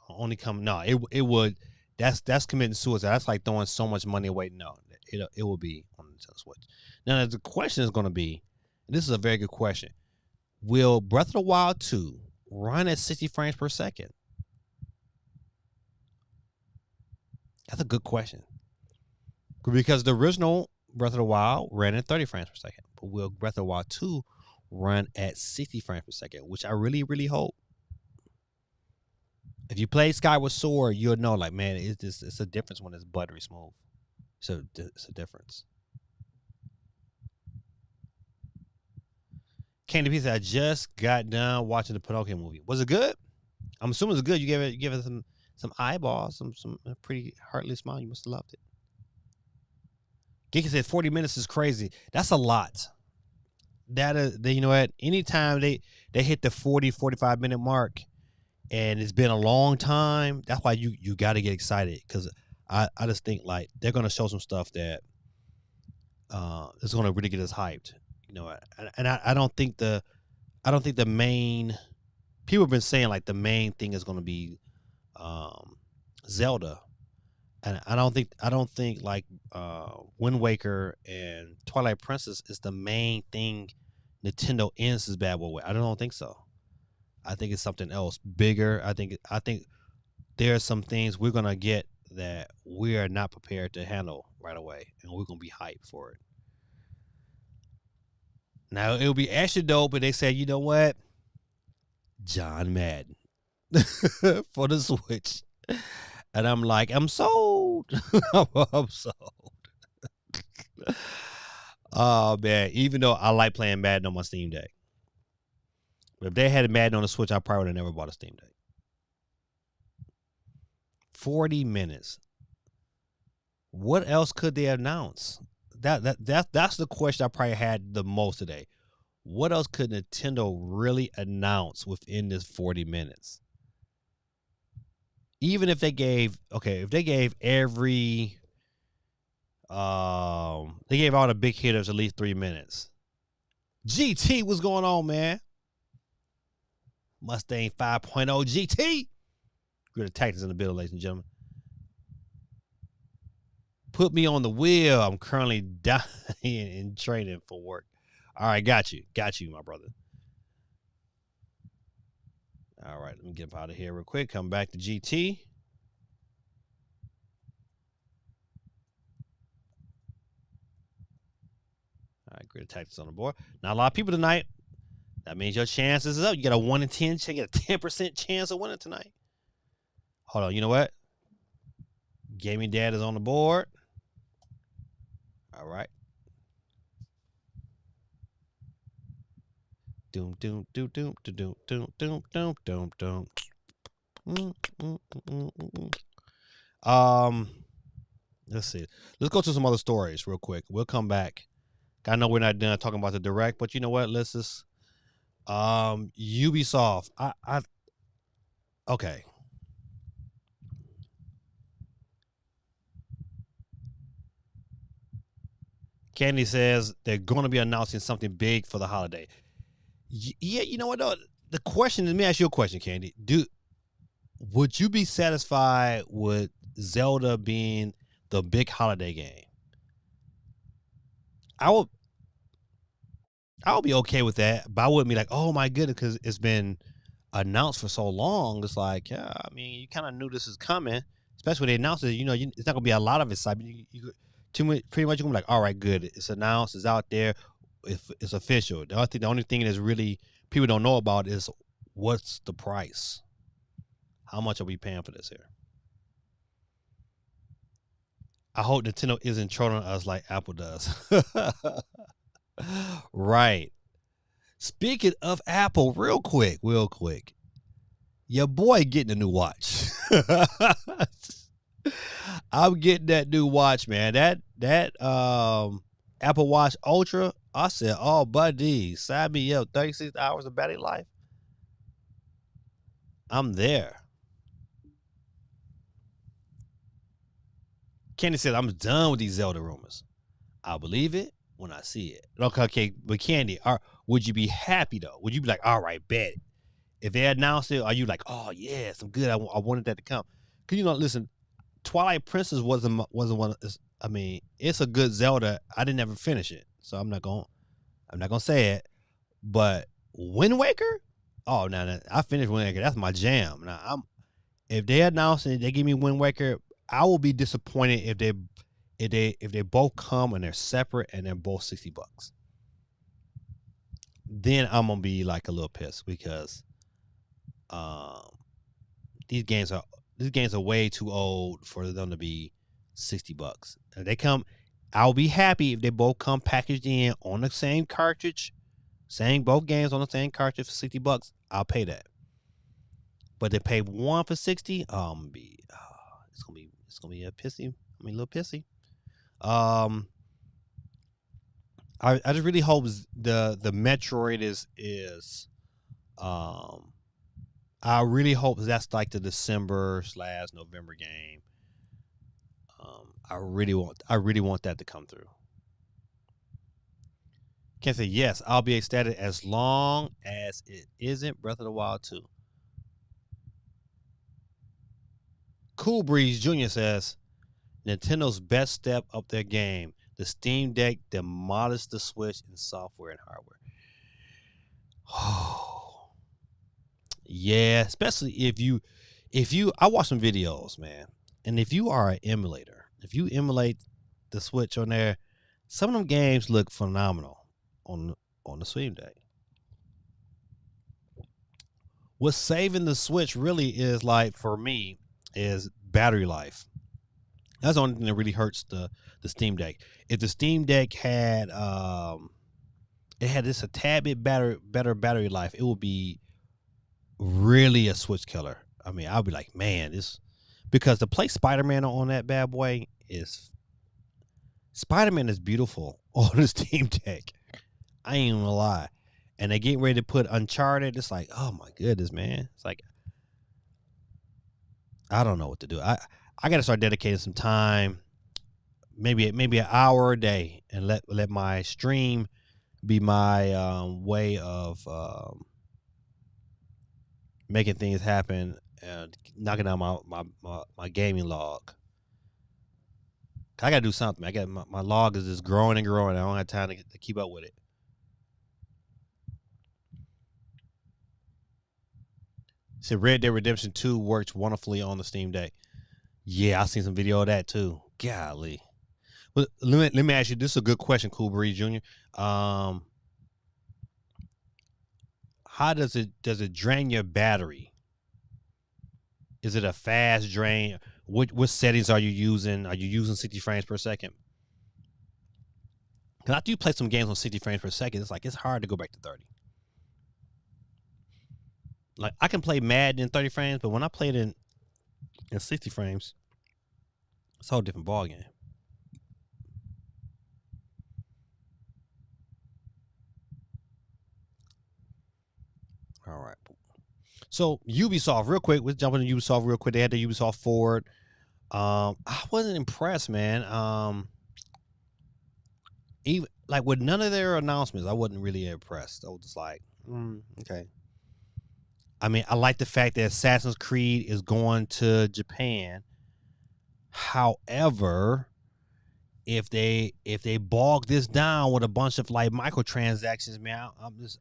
only come. No, it would. That's committing suicide. That's like throwing so much money away. No, it will be on the Nintendo Switch. Now the question is going to be, and this is a very good question: will Breath of the Wild 2 run at 60 frames per second? That's a good question. Because the original Breath of the Wild ran at 30 frames per second, but will Breath of the Wild 2 run at 60 frames per second? Which I really, really hope. If you play Skyward Sword, you'll know, like, man, it's a difference when it's buttery smooth. So it's a difference. Candy P said, I just got done watching the Pinocchio movie. Was it good? I'm assuming it was good. You gave it some eyeballs, some pretty heartly smile. You must have loved it. Geeky said 40 minutes is crazy. That's a lot. That is, you know what? Anytime they hit the 40, 45 minute mark, and it's been a long time, that's why you got to get excited, because I just think like they're gonna show some stuff that is gonna really get us hyped, you know. And I don't think the main people have been saying like the main thing is gonna be Zelda, and I don't think like Wind Waker and Twilight Princess is the main thing Nintendo ends this bad boy with. I don't think so. I think it's something else bigger. I think there are some things we're gonna get that we are not prepared to handle right away, and we're gonna be hyped for it. Now it'll be actually dope, but they said, you know what, John Madden for the Switch, and I'm like, I'm sold. I'm sold. Oh man, even though I like playing Madden on my Steam Deck. But if they had Madden on the Switch, I probably would have never bought a Steam Deck. 40 minutes. What else could they announce? That's the question I probably had the most today. What else could Nintendo really announce within this 40 minutes? Even if they gave every they gave all the big hitters at least 3 minutes. GT, what's going on, man? Mustang 5.0 GT. Good tactics in the building, ladies and gentlemen. Put me on the wheel. I'm currently dying in training for work. All right, got you, my brother. All right, let me get out of here real quick. Come back to GT. All right, great tactics on the board. Not a lot of people tonight. That means your chances is up. You got a 1 in 10 chance. You get a 10% chance of winning tonight. Hold on. You know what? Gaming Dad is on the board. All right. Doom, doom, doom, doom, doom, doom, doom, doom, doom, doom. Let's see. Let's go to some other stories real quick. We'll come back. I know we're not done talking about the Direct, but you know what? Let's just Ubisoft. Okay. Candy says they're going to be announcing something big for the holiday. Yeah, you know what? Though? The question, let me ask you a question, Candy. Would you be satisfied with Zelda being the big holiday game? I would be okay with that, but I wouldn't be like, oh my goodness, because it's been announced for so long. It's like, yeah, I mean, you kind of knew this is coming, especially when they announced it. You know, it's not gonna be a lot of excitement. Pretty much, you're gonna be like, all right, good, it's announced, it's out there, it's official. The only thing that's really people don't know about is what's the price. How much are we paying for this here? I hope Nintendo isn't trolling us like Apple does. Right. Speaking of Apple, real quick, your boy getting a new watch. I'm getting that new watch, man. That Apple Watch Ultra. I said, oh, buddy, sign me up. 36 hours of battery life. I'm there. Candy said, I'm done with these Zelda rumors. I'll believe it when I see it. Okay, but Candy, would you be happy though? Would you be like, all right, bet? If they announced it, are you like, oh yes, I'm good. I wanted that to come. Cause listen, Twilight Princess wasn't one. I mean, it's a good Zelda. I didn't ever finish it, so I'm not gonna say it. But Wind Waker, oh no, I finished Wind Waker. That's my jam. Now if they announce it, they give me Wind Waker, I will be disappointed if they both come and they're separate and they're both $60. Then I'm gonna be like a little pissed because these games are way too old for them to be $60. If they come, I'll be happy if they both come packaged in on the same cartridge, both games on the same cartridge for $60. I'll pay that. But they pay one for 60. It's gonna be a pissy. I mean, a little pissy. I just really hope the Metroid is I really hope that's like the December/November game. I really want that to come through. Can't say yes, I'll be ecstatic as long as it isn't Breath of the Wild 2. Cool Breeze Jr. says Nintendo's best step up their game. The Steam Deck demolished the Switch in software and hardware. Yeah, especially if you I watch some videos, man. And if you are an emulator, if you emulate the Switch on there, some of them games look phenomenal on the Steam Deck. What's saving the Switch really is, like, for me, is battery life. That's the only thing that really hurts the Steam Deck. If the Steam Deck had it had just a tad bit better battery life, it would be really a Switch killer. I mean, I'll be like, man, because to play Spider-Man on that bad boy Spider-Man is beautiful on the Steam Deck. I ain't gonna lie. And they getting ready to put Uncharted. It's like, oh my goodness, man. It's like, I don't know what to do. I got to start dedicating some time, maybe an hour a day, and let my stream be my way of making things happen and knocking down my gaming log. I got to do something. I got my log is just growing and growing. I don't have time to keep up with it. So Red Dead Redemption 2 works wonderfully on the Steam Deck. Yeah, I seen some video of that too. Golly. But let me ask you, this is a good question, Cool Breeze Jr. How does it drain your battery? Is it a fast drain? What settings are you using? Are you using 60 frames per second? Because after you play some games on 60 frames per second, it's hard to go back to 30. Like, I can play Madden in 30 frames, but when I play it in 60 frames, it's a whole different ballgame. All right. So Ubisoft, real quick, let's jump into Ubisoft real quick. They had the Ubisoft Forward. I wasn't impressed, man. Even like with none of their announcements, I wasn't really impressed. I was just like, okay. I mean, I like the fact that Assassin's Creed is going to Japan. However, if they bog this down with a bunch of like microtransactions, man,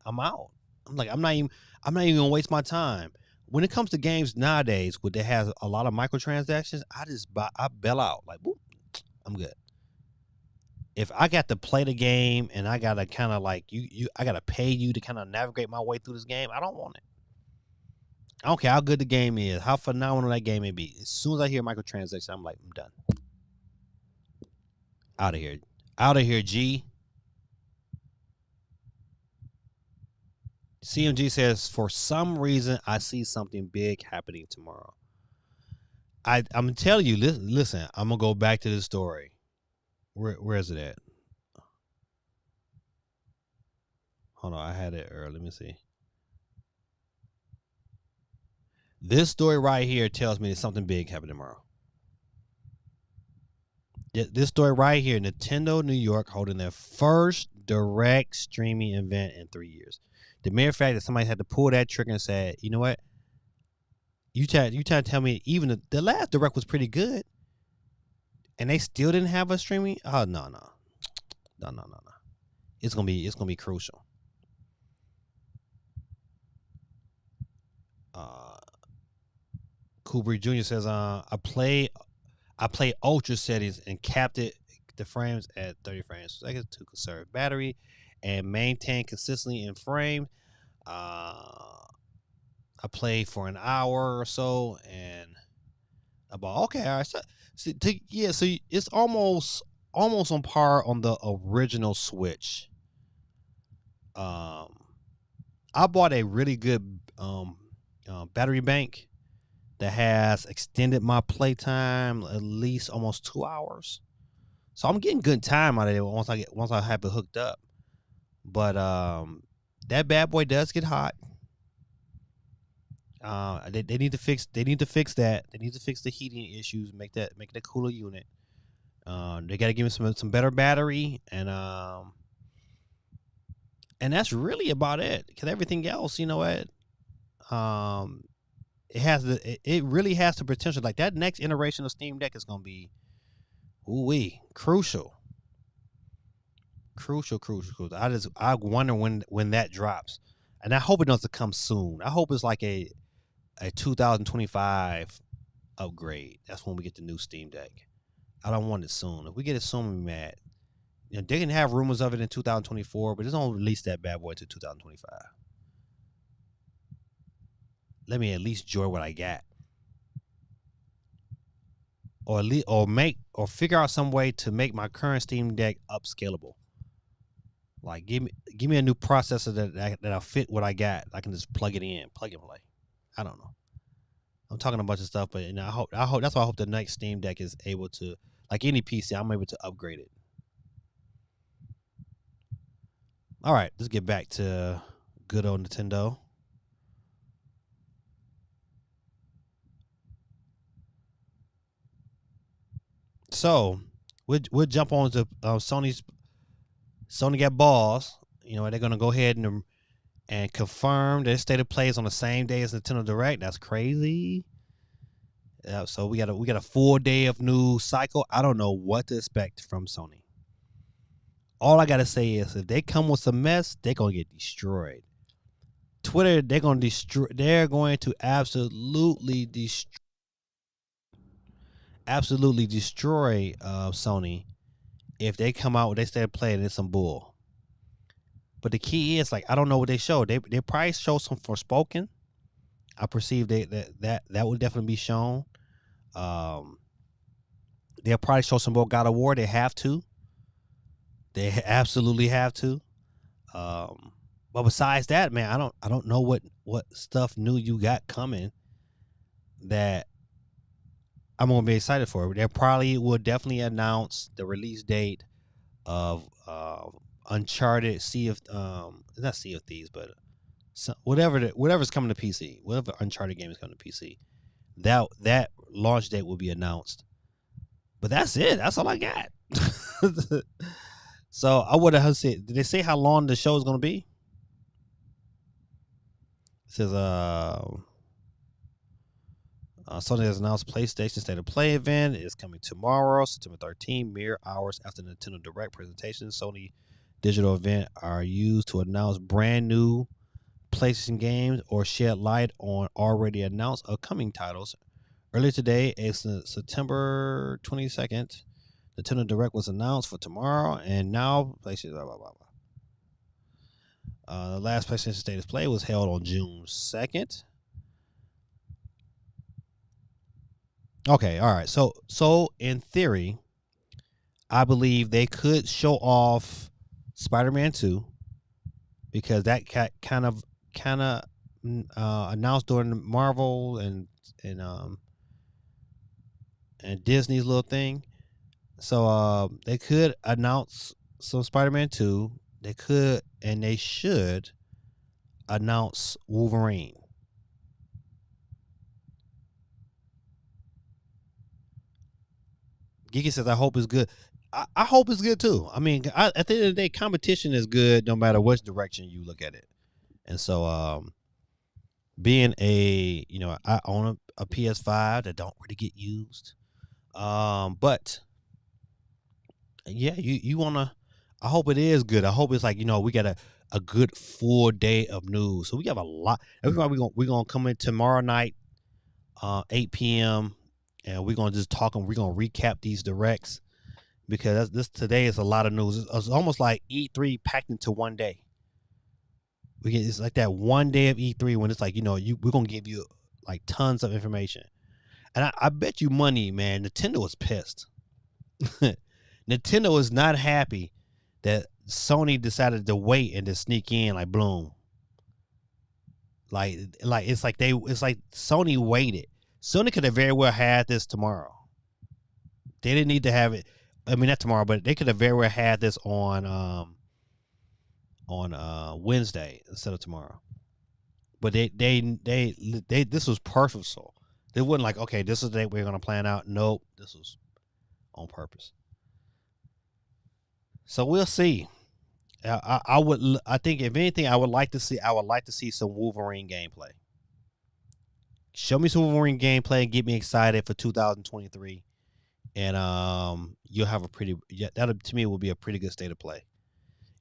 I'm out. I'm like, I'm not even gonna waste my time. When it comes to games nowadays, where they have a lot of microtransactions, I bail out. Like, whoop, I'm good. If I got to play the game and I gotta kind of like I gotta pay you to kind of navigate my way through this game, I don't want it. I don't care how good the game is, how phenomenal that game may be. As soon as I hear microtransactions, I'm like, I'm done. Out of here, G. CMG says, for some reason, I see something big happening tomorrow. I'm gonna tell you. Listen, I'm gonna go back to the story. Where is it at? Hold on, I had it earlier. Let me see. This story right here tells me that something big happened tomorrow. This story right here, Nintendo New York holding their first direct streaming event in 3 years. The mere fact that somebody had to pull that trigger and said, you know what? You trying to tell me even the last direct was pretty good, and they still didn't have a streaming? Oh no. It's gonna be crucial. Kubrick Jr. says, I play ultra settings and capped the frames at 30 frames per second to conserve battery and maintain consistency in frame. I played for an hour or so and about okay, all right. So it's almost on par on the original Switch. I bought a really good battery bank that has extended my playtime at least almost 2 hours. So I'm getting good time out of it once I have it hooked up. But that bad boy does get hot. They need to fix that. They need to fix the heating issues. Make it a cooler unit. They got to give me some better battery and that's really about it. Because everything else, you know what? It really has the potential. Like that next iteration of Steam Deck is gonna be, crucial. I wonder when that drops, and I hope it doesn't come soon. I hope it's like a 2025 upgrade. That's when we get the new Steam Deck. I don't want it soon. If we get it soon, I'm mad. You know, they can have rumors of it in 2024, but it's don't release that bad boy to 2025. Let me at least enjoy what I got, or figure out some way to make my current Steam Deck upscalable. Like give me a new processor that'll fit what I got. I can just plug it in, plug and play. I don't know. I'm talking a bunch of stuff, but I hope that's why I hope the next Steam Deck is able to, like any PC, I'm able to upgrade it. All right, let's get back to good old Nintendo. So we'll jump on to Sony got balls. You know, they're gonna go ahead and confirm their state of play is on the same day as Nintendo Direct. That's crazy. So we got a full day of news cycle. I don't know what to expect from Sony. All I gotta say is if they come with some mess, they're gonna get destroyed. Twitter, they're going to absolutely destroy Sony if they come out with they start playing in some bull. But the key is, like, I don't know what they show. They probably show some Forspoken. I perceive that will definitely be shown. They'll probably show some more God of War. They have to. They absolutely have to. But besides that, man, I don't know what stuff new you got coming that I'm gonna be excited for. They probably will definitely announce the release date of Uncharted not Sea of Thieves, but whatever's coming to PC, whatever Uncharted game is coming to PC, that launch date will be announced. But that's it. That's all I got. So I would have said, did they say how long the show is gonna be? It says Sony has announced PlayStation State of Play event is coming tomorrow, September 13, mere hours after the Nintendo Direct presentation. Sony digital event are used to announce brand new PlayStation games or shed light on already announced upcoming titles. Earlier today, September 22nd, Nintendo Direct was announced for tomorrow, and now PlayStation. Blah, blah, blah, blah. The last PlayStation State of Play was held on June 2nd. Okay, all right. So in theory, I believe they could show off Spider-Man 2 because that kind of announced during Marvel and Disney's little thing. So they could announce some Spider-Man 2. they could and they should announce Wolverine. Geeky says, I hope it's good. I hope it's good too. I mean, at the end of the day, competition is good no matter which direction you look at it. And so, being I own a PS5 that don't really get used. But yeah, you wanna. I hope it is good. I hope it's like we got a good full day of news. So we have a lot. Everybody, we're gonna come in tomorrow night, 8 p.m. and we're gonna just talk and we're gonna recap these directs because this today is a lot of news. It's almost like E3 packed into one day. It's like that one day of E3 when it's like we're gonna give you like tons of information, and I bet you money, man, Nintendo is pissed. Nintendo is not happy that Sony decided to wait and to sneak in like Bloom. Like it's like Sony waited. Sony could have very well had this tomorrow. They didn't need to have it. I mean, not tomorrow, but they could have very well had this on Wednesday instead of tomorrow. But they this was perfect. So they wasn't like, okay, this is the day we're gonna plan out. Nope, this was on purpose. So we'll see. I think if anything, I would like to see some Wolverine gameplay. Show me some Wolverine gameplay and get me excited for 2023. And you'll have that to me will be a pretty good state of play.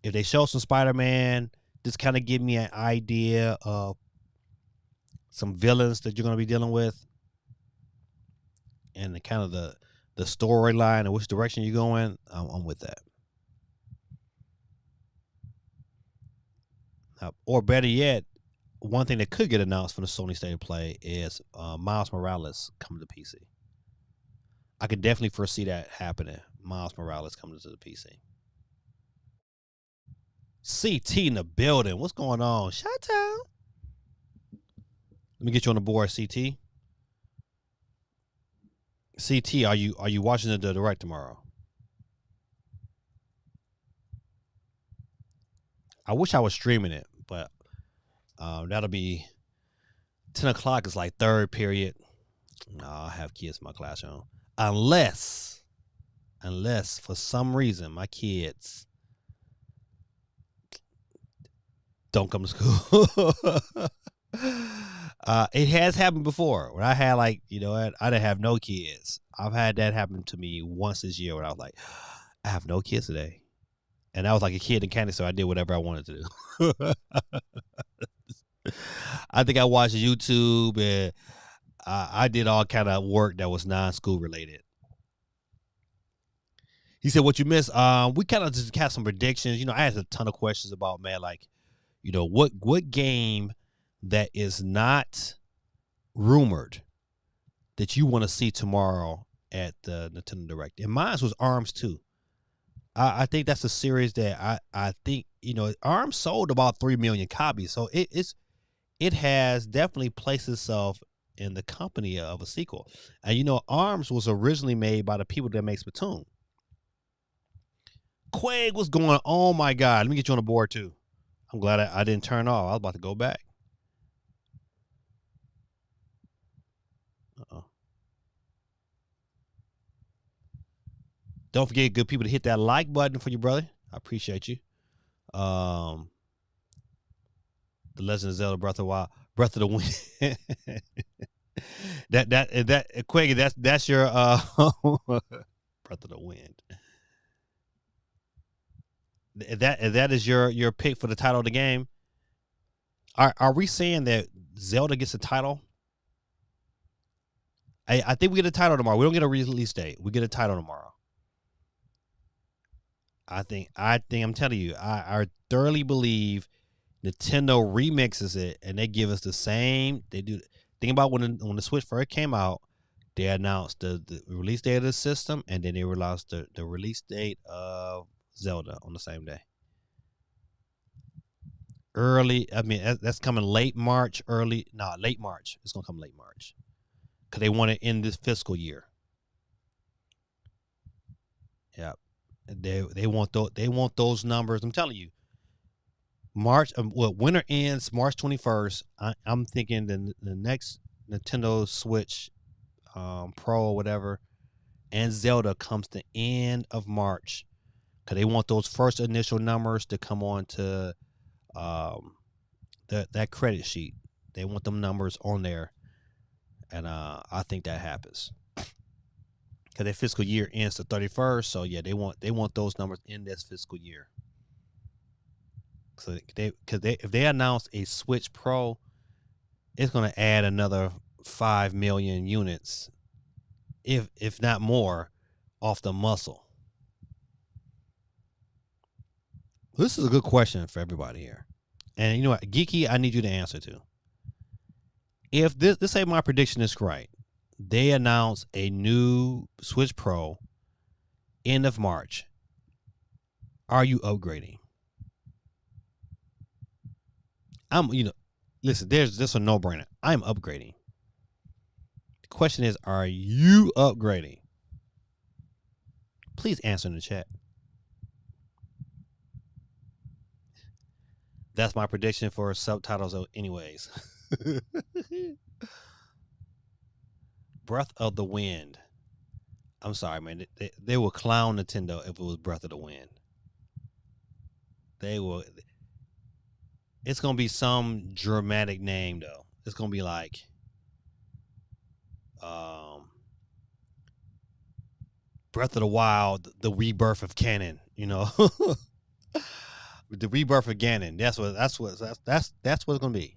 If they show some Spider-Man, just kind of give me an idea of some villains that you're going to be dealing with, and the kind of the storyline and which direction you're going. I'm with that. Or better yet, one thing that could get announced from the Sony State of Play is Miles Morales coming to PC. I could definitely foresee that happening. Miles Morales coming to the PC. CT in the building. What's going on? Shout out. Let me get you on the board, CT. CT, are you watching the direct tomorrow? I wish I was streaming it, but that'll be 10 o'clock is like third period. No, I have kids in my classroom. Unless for some reason my kids don't come to school. It has happened before when I had I didn't have no kids. I've had that happen to me once this year when I was like, I have no kids today. And I was like a kid in Canada, so I did whatever I wanted to do. I think I watched YouTube and I did all kind of work that was non-school related. He said, "What you missed?" We kind of just had some predictions. I asked a ton of questions about what game that is not rumored that you want to see tomorrow at the Nintendo Direct. And mine was ARMS 2. I think that's a series that I think ARMS sold about 3 million copies, so it has definitely placed itself in the company of a sequel. And ARMS was originally made by the people that make Splatoon. Quag, what's going on? Oh my God, let me get you on the board too. I'm glad I didn't turn off. I was about to go back. Uh-oh. Don't forget, good people, to hit that like button for you, brother. I appreciate you. The Legend of Zelda Breath of the Wind. that Quaggy, that's your Breath of the Wind. That is your pick for the title of the game. Are we saying that Zelda gets a title? I think we get a title tomorrow. We don't get a release date. We get a title tomorrow. I think I'm telling you, I thoroughly believe Nintendo remixes it and they give us the same. They do. Think about when the Switch first came out, they announced the release date of the system, and then they announced the release date of Zelda on the same day. That's coming late March. Late March. It's gonna come late March because they want it in this fiscal year. Yeah. They want those numbers. I'm telling you, Winter ends March 21st. I'm thinking the next Nintendo Switch Pro or whatever and Zelda comes the end of March because they want those first initial numbers to come on to that credit sheet. They want them numbers on there, and I think that happens because their fiscal year ends the 31st. So yeah, they want those numbers in this fiscal year. So if they announce a Switch Pro, it's going to add another 5 million units, if not more, off the muscle. This is a good question for everybody here, and you know what, Geeky, I need you to answer to. If this say my prediction is right, they announce a new Switch Pro end of March. Are you upgrading? Listen, there's just a no-brainer. I'm upgrading. The question is, are you upgrading? Please answer in the chat. That's my prediction for subtitles anyways. Breath of the Wind. I'm sorry, man. They will clown Nintendo if it was Breath of the Wind. They will. It's going to be some dramatic name, though. It's going to be like Breath of the Wild, the rebirth of Ganon, the rebirth of Ganon. That's what it's going to be.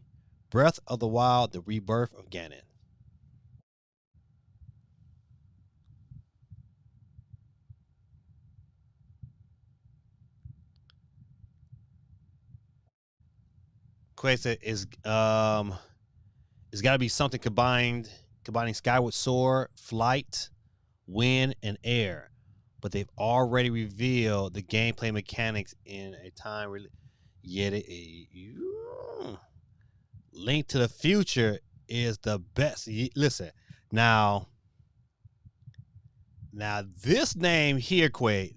Breath of the Wild, the rebirth of Ganon. Question is it's got to be something combining Skyward Sword, flight, wind, and air. But they've already revealed the gameplay mechanics in a time. Link to the Future is the best. Listen, now this name here, Quay,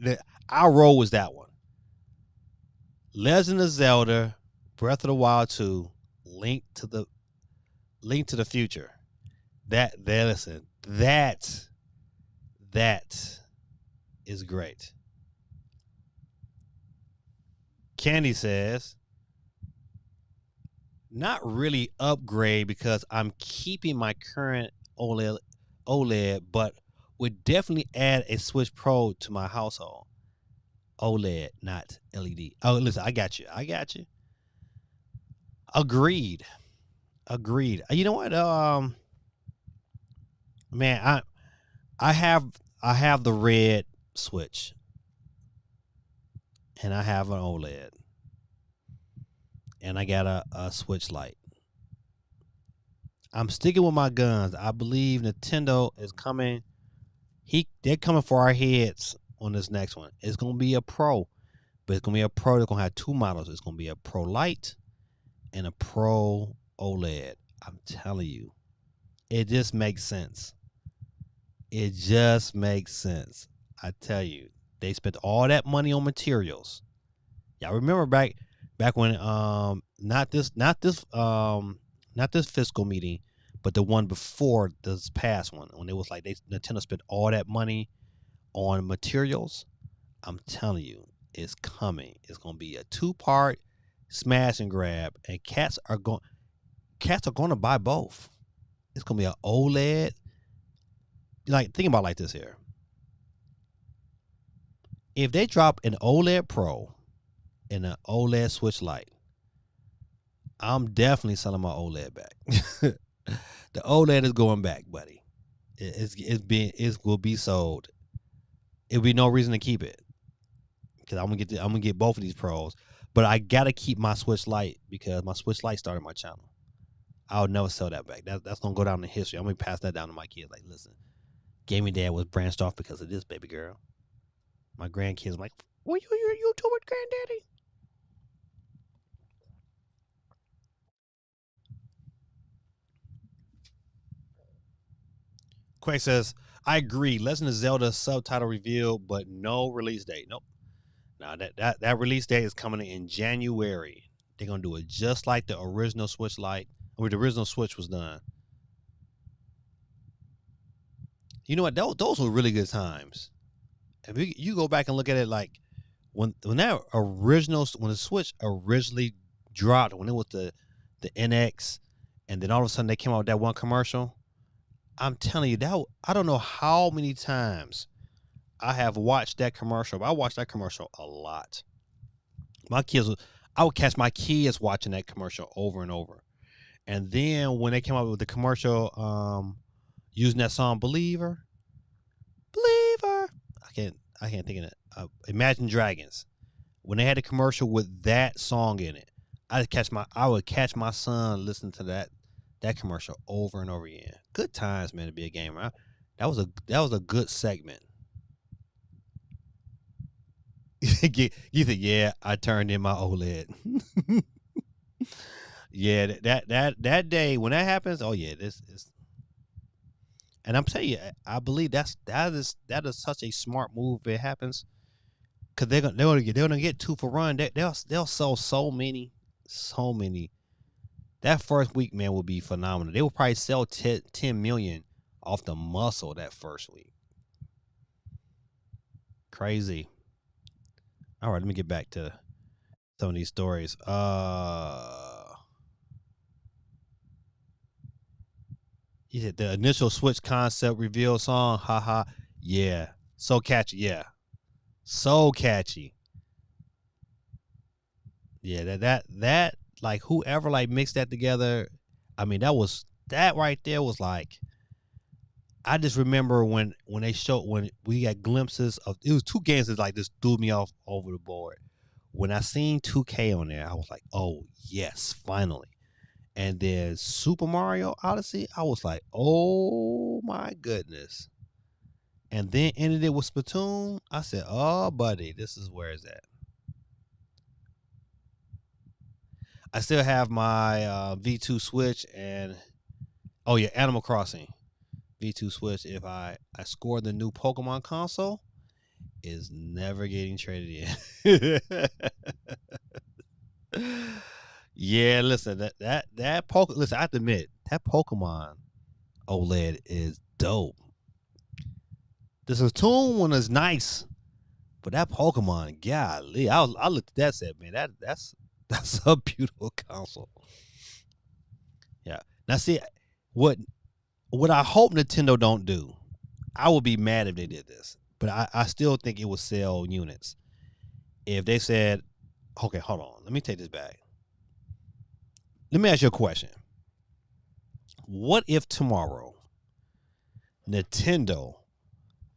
our role was that one. Legend of Zelda, Breath of the Wild 2, Link to the Future. That is great. Candy says, not really upgrade because I'm keeping my current OLED, but would definitely add a Switch Pro to my household. OLED, not LED. Oh, listen, I got you. Agreed. You know what? Man, I have the red Switch, and I have an OLED, and I got a Switch Lite. I'm sticking with my guns. I believe Nintendo is coming. They're coming for our heads on this next one. It's gonna be a Pro, but it's gonna be a Pro that's gonna have two models. It's gonna be a Pro Lite and a Pro OLED. I'm telling you, it just makes sense. I tell you, they spent all that money on materials. Y'all remember back when not this fiscal meeting, but the one before this past one, when it was like Nintendo spent all that money on materials. I'm telling you, it's coming. It's gonna be a 2-part smash and grab, and cats are going to buy both. It's gonna be an OLED. Like, think about it like this here. If they drop an OLED Pro and an OLED Switch Lite, I'm definitely selling my OLED back. The OLED is going back, buddy. It will be sold. It'll be no reason to keep it because I'm gonna get both of these Pros, but I gotta keep my Switch Lite because my Switch Lite started my channel. I'll never sell that back. That's gonna go down in history. I'm gonna pass that down to my kids. Like, listen, Gaming Dad was branched off because of this, baby girl. My grandkids are like, well, you're a YouTuber, granddaddy. Quake says, I agree. Legend of Zelda subtitle revealed, but no release date. Nope. Now that release date is coming in January. They're gonna do it just like the original Switch Lite, or the original Switch was done. You know what? Those were really good times. If you go back and look at it, like when the Switch originally dropped, when it was the NX, and then all of a sudden they came out with that one commercial. I'm telling you that I don't know how many times I have watched that commercial, but I watched that commercial a lot. I would catch my kids watching that commercial over and over. And then when they came out with the commercial, using that song "Believer," I can't think of it. Imagine Dragons. When they had a commercial with that song in it, I would catch my son listening to that commercial over and over again. Good times, man, to be a gamer. That was a good segment. You think, yeah, I turned in my OLED. Yeah, that day when that happens, oh yeah, this is. And I'm telling you, I believe that is such a smart move if it happens, because they're gonna get two for run. They'll sell so many. That first week, man, will be phenomenal. They will probably sell 10 million off the muscle that first week. Crazy. All right, let me get back to some of these stories. You said the initial Switch concept reveal song, haha, yeah, so catchy, yeah, so catchy. Yeah, that like whoever like mixed that together, I mean that right there was like, I just remember when we got glimpses of, it was two games that like just threw me off over the board. When I seen 2K on there, I was like, oh yes, finally. And then Super Mario Odyssey, I was like, oh my goodness. And then ended it with Splatoon. I said, oh buddy, this is where it's at. I still have my V2 Switch, and oh yeah, Animal Crossing V2 Switch. If I score the new Pokemon console, is never getting traded in. Yeah, listen, listen, I have to admit, that Pokemon OLED is dope. The Splatoon one is nice, but that Pokemon, golly, I looked at that, said, man, that's a beautiful console. Yeah. Now see, what I hope Nintendo don't do, I would be mad if they did this, but I still think it would sell units. If they said, okay, hold on, let me take this back. Let me ask you a question. What if tomorrow Nintendo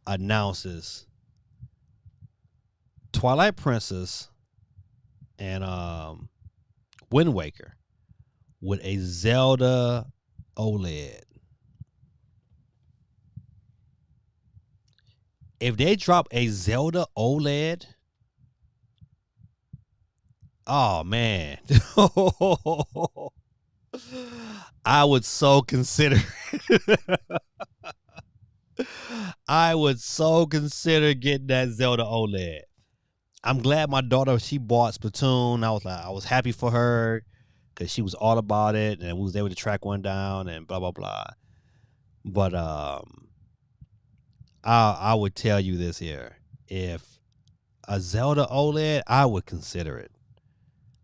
announces Twilight Princess and Wind Waker with a Zelda OLED? If they drop a Zelda OLED, oh man, I would so consider. I would so consider getting that Zelda OLED. I'm glad my daughter, she bought Splatoon. I was happy for her because she was all about it, and we was able to track one down and blah blah blah. But I would tell you this here: if a Zelda OLED, I would consider it.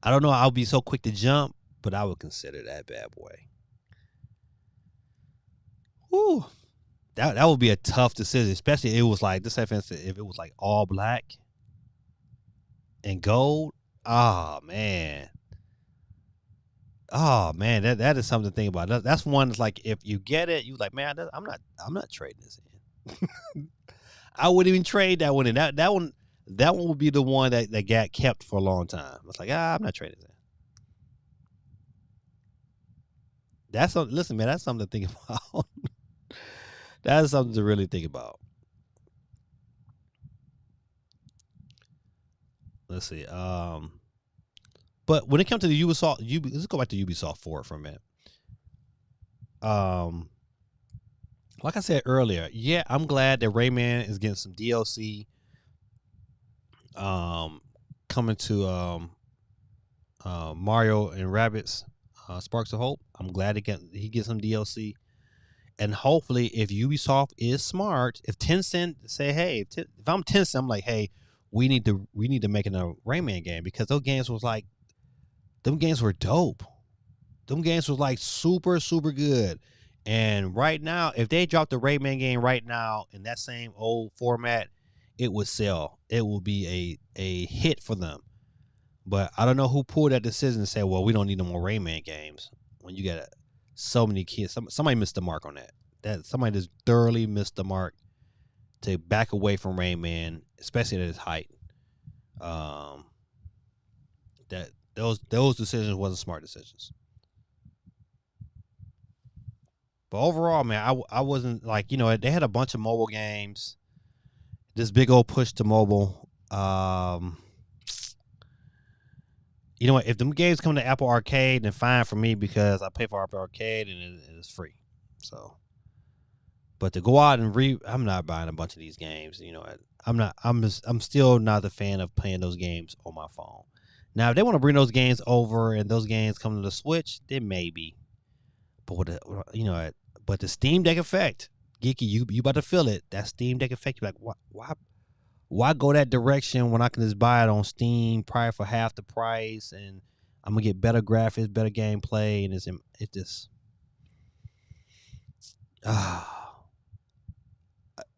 I don't know. I'll be so quick to jump, but I would consider that bad boy. Whew. That would be a tough decision, especially if it was like this. If it was like all black and gold, oh man, that is something to think about. That's one that's like, if you get it, you like, man, I'm not trading this in. I wouldn't even trade that one in. That one would be the one that got kept for a long time. It's like, I'm not trading this in. Listen, man, that's something to think about. That is something to really think about. Let's see. But when it comes to the Ubisoft, let's go back to Ubisoft Forward for a minute. Like I said earlier, yeah, I'm glad that Rayman is getting some DLC. Coming to Mario and Rabbids Sparks of Hope. I'm glad he gets some DLC. And hopefully, if Ubisoft is smart, if Tencent say, hey, if I'm Tencent, I'm like, hey, we need to make a Rayman game, because those games was like, them games were dope. Them games was like super, super good. And right now, if they drop the Rayman game right now in that same old format, it would sell. It will be a hit for them. But I don't know who pulled that decision and said, well, we don't need no more Rayman games when you got so many kids. Somebody missed the mark on that. Somebody just thoroughly missed the mark to back away from Rayman, especially at its height. That those decisions wasn't smart decisions. But overall, man, I wasn't like, they had a bunch of mobile games. This big old push to mobile. You know what? If them games come to Apple Arcade, then fine for me, because I pay for Apple Arcade and it's free. So, but to go out and I'm not buying a bunch of these games. I'm still not a fan of playing those games on my phone. Now, if they want to bring those games over and those games come to the Switch, then maybe. But but the Steam Deck effect, Geeky, you about to feel it. That Steam Deck effect, you're like, why go that direction when I can just buy it on Steam probably for half the price, and I'm gonna get better graphics, better gameplay, and it just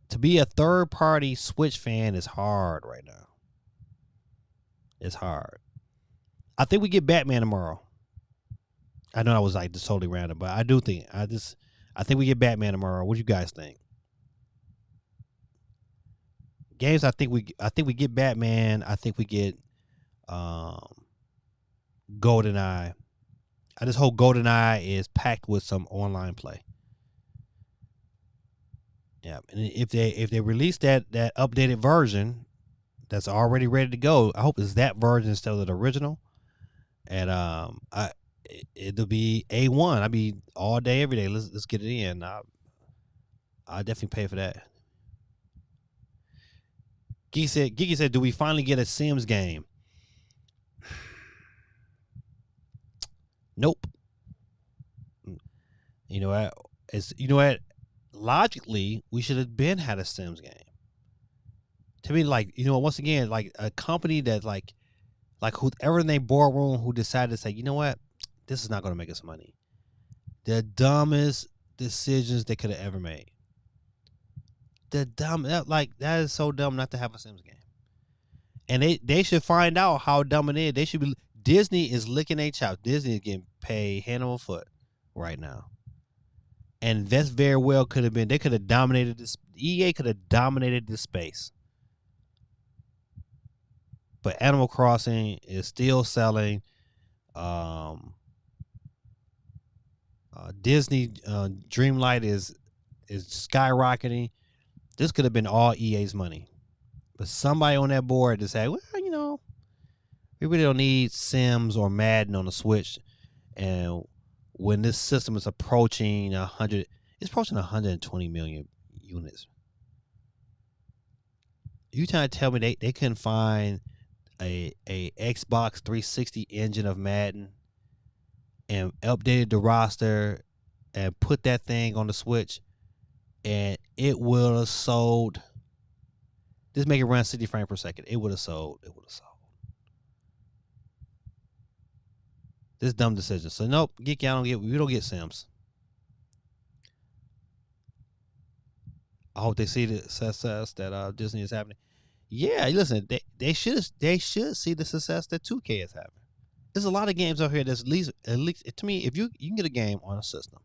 to be a third party Switch fan is hard right now. It's hard. I think we get Batman tomorrow. I know I was like just totally random, but I do think I think we get Batman tomorrow. What do you guys think? Games, I think we get Batman. I think we get GoldenEye. I just hope GoldenEye is packed with some online play. Yeah, and if they release that updated version that's already ready to go, I hope it's that version instead of the original. And it'll be A1. I'll be all day, every day. Let's get it in. I'll definitely pay for that. Geeky said, do we finally get a Sims game? Nope. You know what? Logically, we should have been had a Sims game. To me, like, once again, like a company that like whoever in their boardroom who decided to say, you know what, this is not going to make us money. The dumbest decisions they could have ever made. That is so dumb not to have a Sims game. And they should find out how dumb it is. They should be. Disney is licking their chops. Disney is getting paid hand over foot right now. And that's very well could have been. They could have dominated this. EA could have dominated this space. But Animal Crossing is still selling. Disney Dreamlight is skyrocketing. This could have been all EA's money. But somebody on that board to say, well, we really don't need Sims or Madden on the Switch. And when this system is approaching 120 million units. You trying to tell me they couldn't find a Xbox 360 engine of Madden and updated the roster and put that thing on the Switch, and it would have sold. Just make it run 60 frames per second. It would have sold. This dumb decision. So nope, Geeky, we don't get Sims. I hope they see the success that Disney is having. Yeah, listen, they should see the success that 2K is having. There's a lot of games out here that's at least to me, if you can get a game on a system,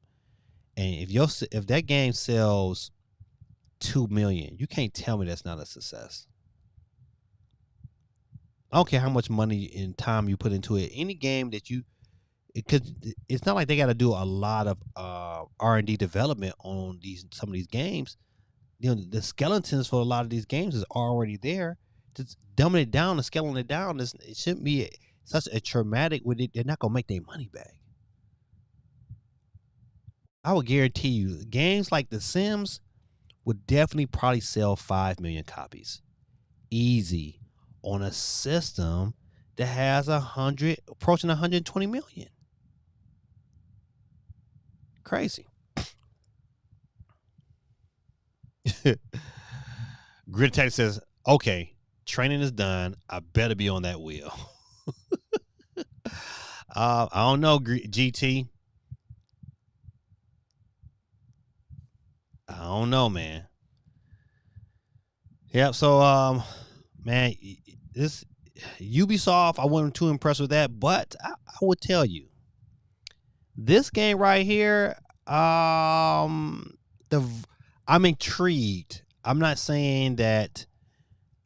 and if that game sells 2 million, you can't tell me that's not a success. I don't care how much money and time you put into it. Any game that because it's not like they got to do a lot of R&D development on some of these games. The skeletons for a lot of these games is already there. Just dumbing it down and scaling it down, it shouldn't be such a traumatic. They're not gonna make their money back. I would guarantee you, games like The Sims would definitely probably sell 5 million copies, easy, on a system that has approaching 120 million. Crazy. Grid Attack says, okay, training is done. I better be on that wheel. I don't know, GT. I don't know, man. Yep. So, man, this Ubisoft, I wasn't too impressed with that, but I would tell you, this game right here, I'm intrigued. I'm not saying that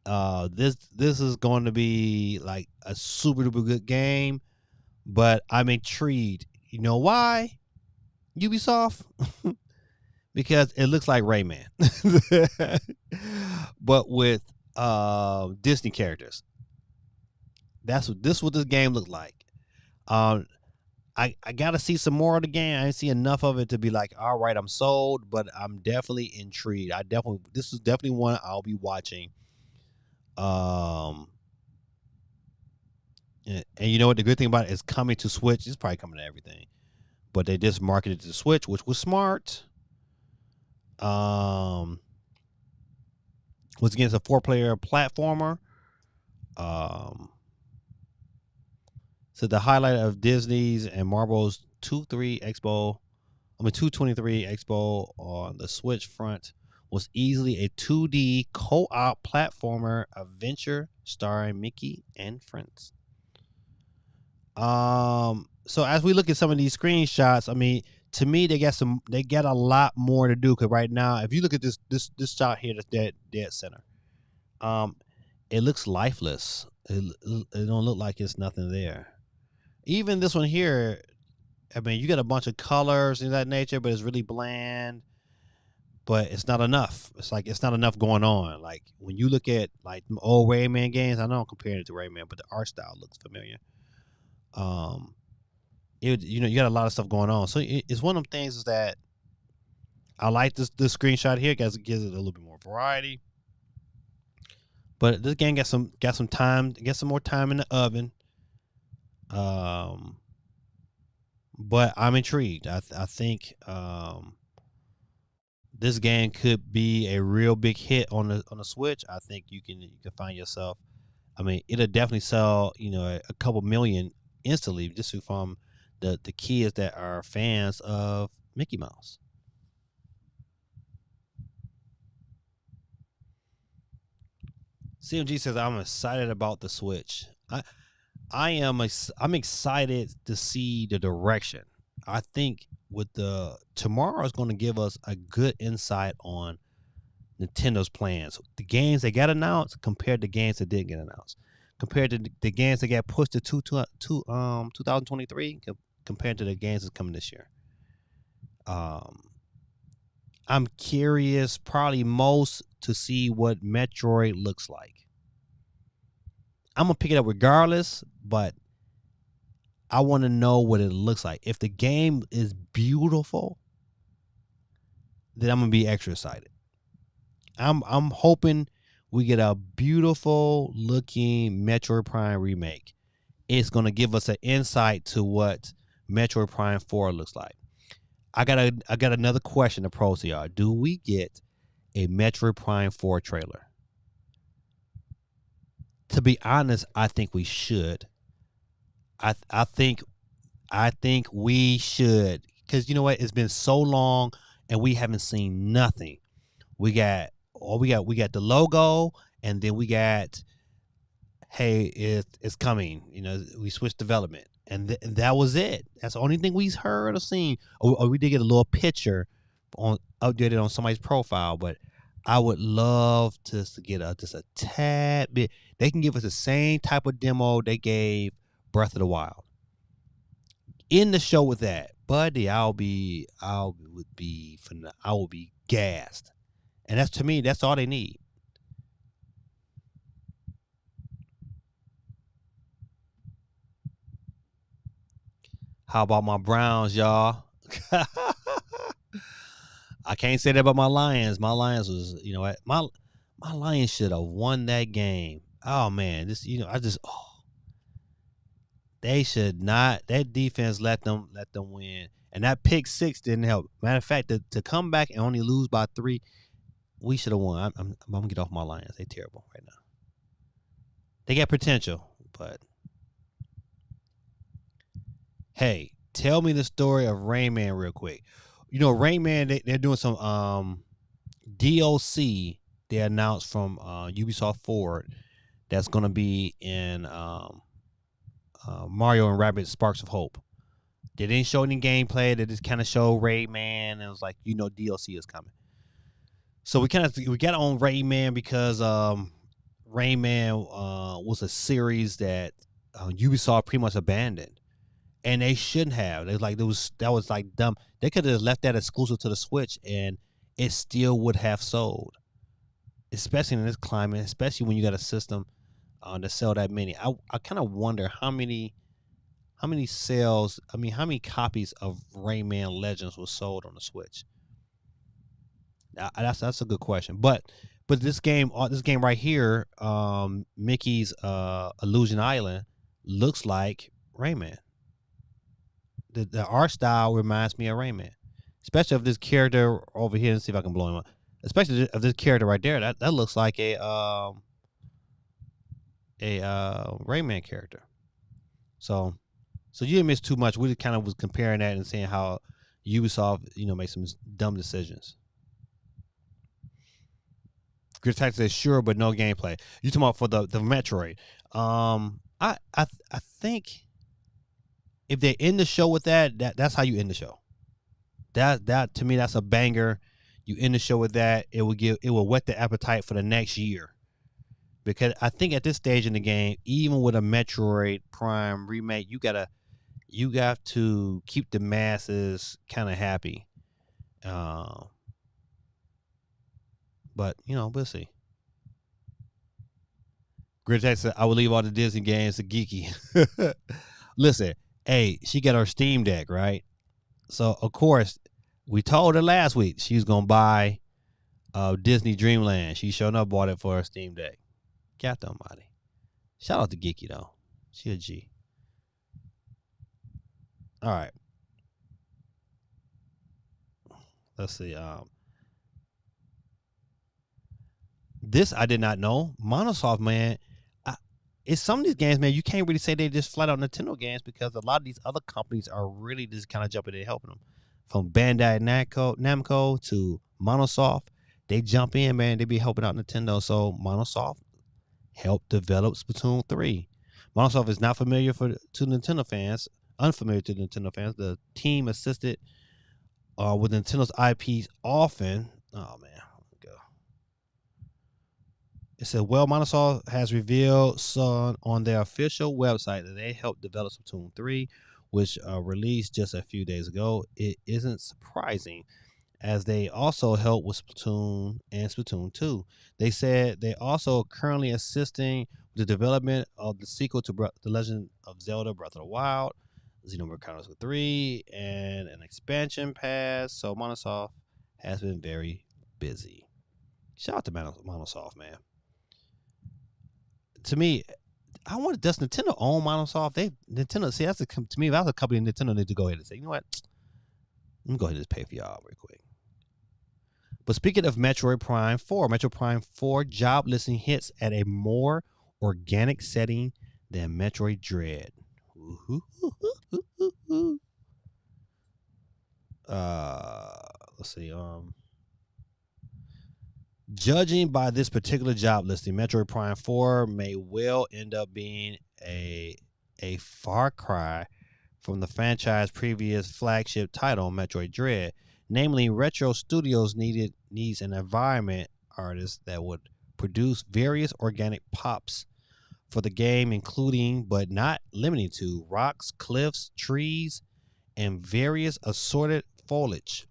this is going to be like a super duper good game, but I'm intrigued. You know why? Ubisoft? Because it looks like Rayman. But with Disney characters. That's what this game looked like. I gotta see some more of the game. I didn't see enough of it to be like, all right, I'm sold, but I'm definitely intrigued. This is definitely one I'll be watching. And you know what? The good thing about it is coming to Switch. It's probably coming to everything, but they just marketed to Switch, which was smart. Was against a 4-player platformer. So the highlight of Disney's and Marvel's 223 Expo on the Switch front was easily a 2D co-op platformer adventure starring Mickey and friends. So as we look at some of these screenshots, I mean, to me, they got a lot more to do. Cause right now, if you look at this shot here, that's dead center. It looks lifeless. It don't look like it's nothing there. Even this one here, I mean, you got a bunch of colors in that nature, but it's really bland. But it's not enough. It's like it's not enough going on. Like when you look at like old Rayman games, I know I'm comparing it to Rayman, but the art style looks familiar. You got a lot of stuff going on. So it's one of them things is that I like this screenshot here because it gives it a little bit more variety. But this game got some time, get some more time in the oven. But I'm intrigued. I think this game could be a real big hit on the Switch. I think you can find yourself. I mean, it'll definitely sell, a couple million instantly just from the kids that are fans of Mickey Mouse. CMG says I'm excited about the Switch. I'm excited to see the direction. I think tomorrow is going to give us a good insight on Nintendo's plans. The games that got announced compared to games that didn't get announced. Compared to the games that got pushed to 2023 compared to the games that's coming this year. I'm curious probably most to see what Metroid looks like. I'm going to pick it up regardless, but I want to know what it looks like. If the game is beautiful, then I'm going to be extra excited. I'm hoping we get a beautiful looking Metroid Prime remake. It's going to give us an insight to what Metroid Prime 4 looks like. I got another question to pose to y'all. Do we get a Metroid Prime 4 trailer? To be honest, I think we should. I think we should, because you know what? It's been so long and we haven't seen nothing. We got the logo, and then we got, hey, it's coming. We switched development, and that was it. That's the only thing we heard or seen. Or we did get a little picture updated on somebody's profile, but I would love to get just a tad bit. They can give us the same type of demo they gave Breath of the Wild. In the show with that, buddy, I will be gassed. And that's, to me, that's all they need. How about my Browns, y'all? I can't say that about my Lions. My Lions was, my Lions should have won that game. Oh man, They should not. That defense let them win, and that pick six didn't help. Matter of fact, to come back and only lose by 3, we should have won. I'm gonna get off my Lions. They terrible right now. They got potential, but hey, tell me the story of Rain Man real quick. You know, Rain Man, they're doing some DLC they announced from Ubisoft Forward that's gonna be in Mario and Rabbids Sparks of Hope. They didn't show any gameplay. They just kind of showed Rayman, and it was like, DLC is coming. So we got on Rayman because Rayman was a series that Ubisoft pretty much abandoned, and they shouldn't have. That was like dumb. They could have left that exclusive to the Switch, and it still would have sold, especially in this climate, especially when you got a system to sell that many. I kind of wonder how many sales. I mean, how many copies of Rayman Legends was sold on the Switch? That's a good question. But this game right here, Mickey's Illusion Island, looks like Rayman. The art style reminds me of Rayman, especially of this character over here. Let's see if I can blow him up. Especially of this character right there. That looks like a Rayman character. So you didn't miss too much. We just kind of was comparing that and saying how Ubisoft, made some dumb decisions. Grid Tactics says sure, but no gameplay. You talking about for the Metroid? I think if they end the show with that's how you end the show. That to me, that's a banger. You end the show with that. It will whet the appetite for the next year. Because I think at this stage in the game, even with a Metroid Prime remake, you got to keep the masses kind of happy. But we'll see. Grid Tech said, I would leave all the Disney games to Geeky. Listen, hey, she got her Steam Deck, right? So, of course, we told her last week she was going to buy Disney Dreamland. She sure enough bought it for her Steam Deck. God almighty. Shout out to Geeky, though. She a G. All right. Let's see. This I did not know. Monosoft, man, it's some of these games, man, you can't really say they just flat out Nintendo games because a lot of these other companies are really just kind of jumping in and helping them. From Bandai Namco to Monosoft, they jump in, man. They be helping out Nintendo. So Monosoft helped develop Splatoon 3. Monosoft is not unfamiliar to Nintendo fans. The team assisted with Nintendo's IPs often. Oh, man. It said, Monosoft has revealed on their official website that they helped develop Splatoon 3, which released just a few days ago. It isn't surprising, as they also helped with Splatoon and Splatoon 2. They said they also currently assisting with the development of the sequel to The Legend of Zelda Breath of the Wild, Xenoblade Chronicles 3, and an expansion pass. So Monosoft has been very busy. Shout out to Monosoft, man. To me, does Nintendo own Monosoft? Nintendo, see, to me, that's a company Nintendo need to go ahead and say, you know what? Let me go ahead and just pay for y'all real quick. But speaking of Metroid Prime 4 job listing hits at a more organic setting than Metroid Dread. Let's see. Judging by this particular job listing, Metroid Prime 4 may well end up being a far cry from the franchise's previous flagship title, Metroid Dread. Namely, Retro Studios needs an environment artist that would produce various organic pops for the game, including but not limited to rocks, cliffs, trees, and various assorted foliage.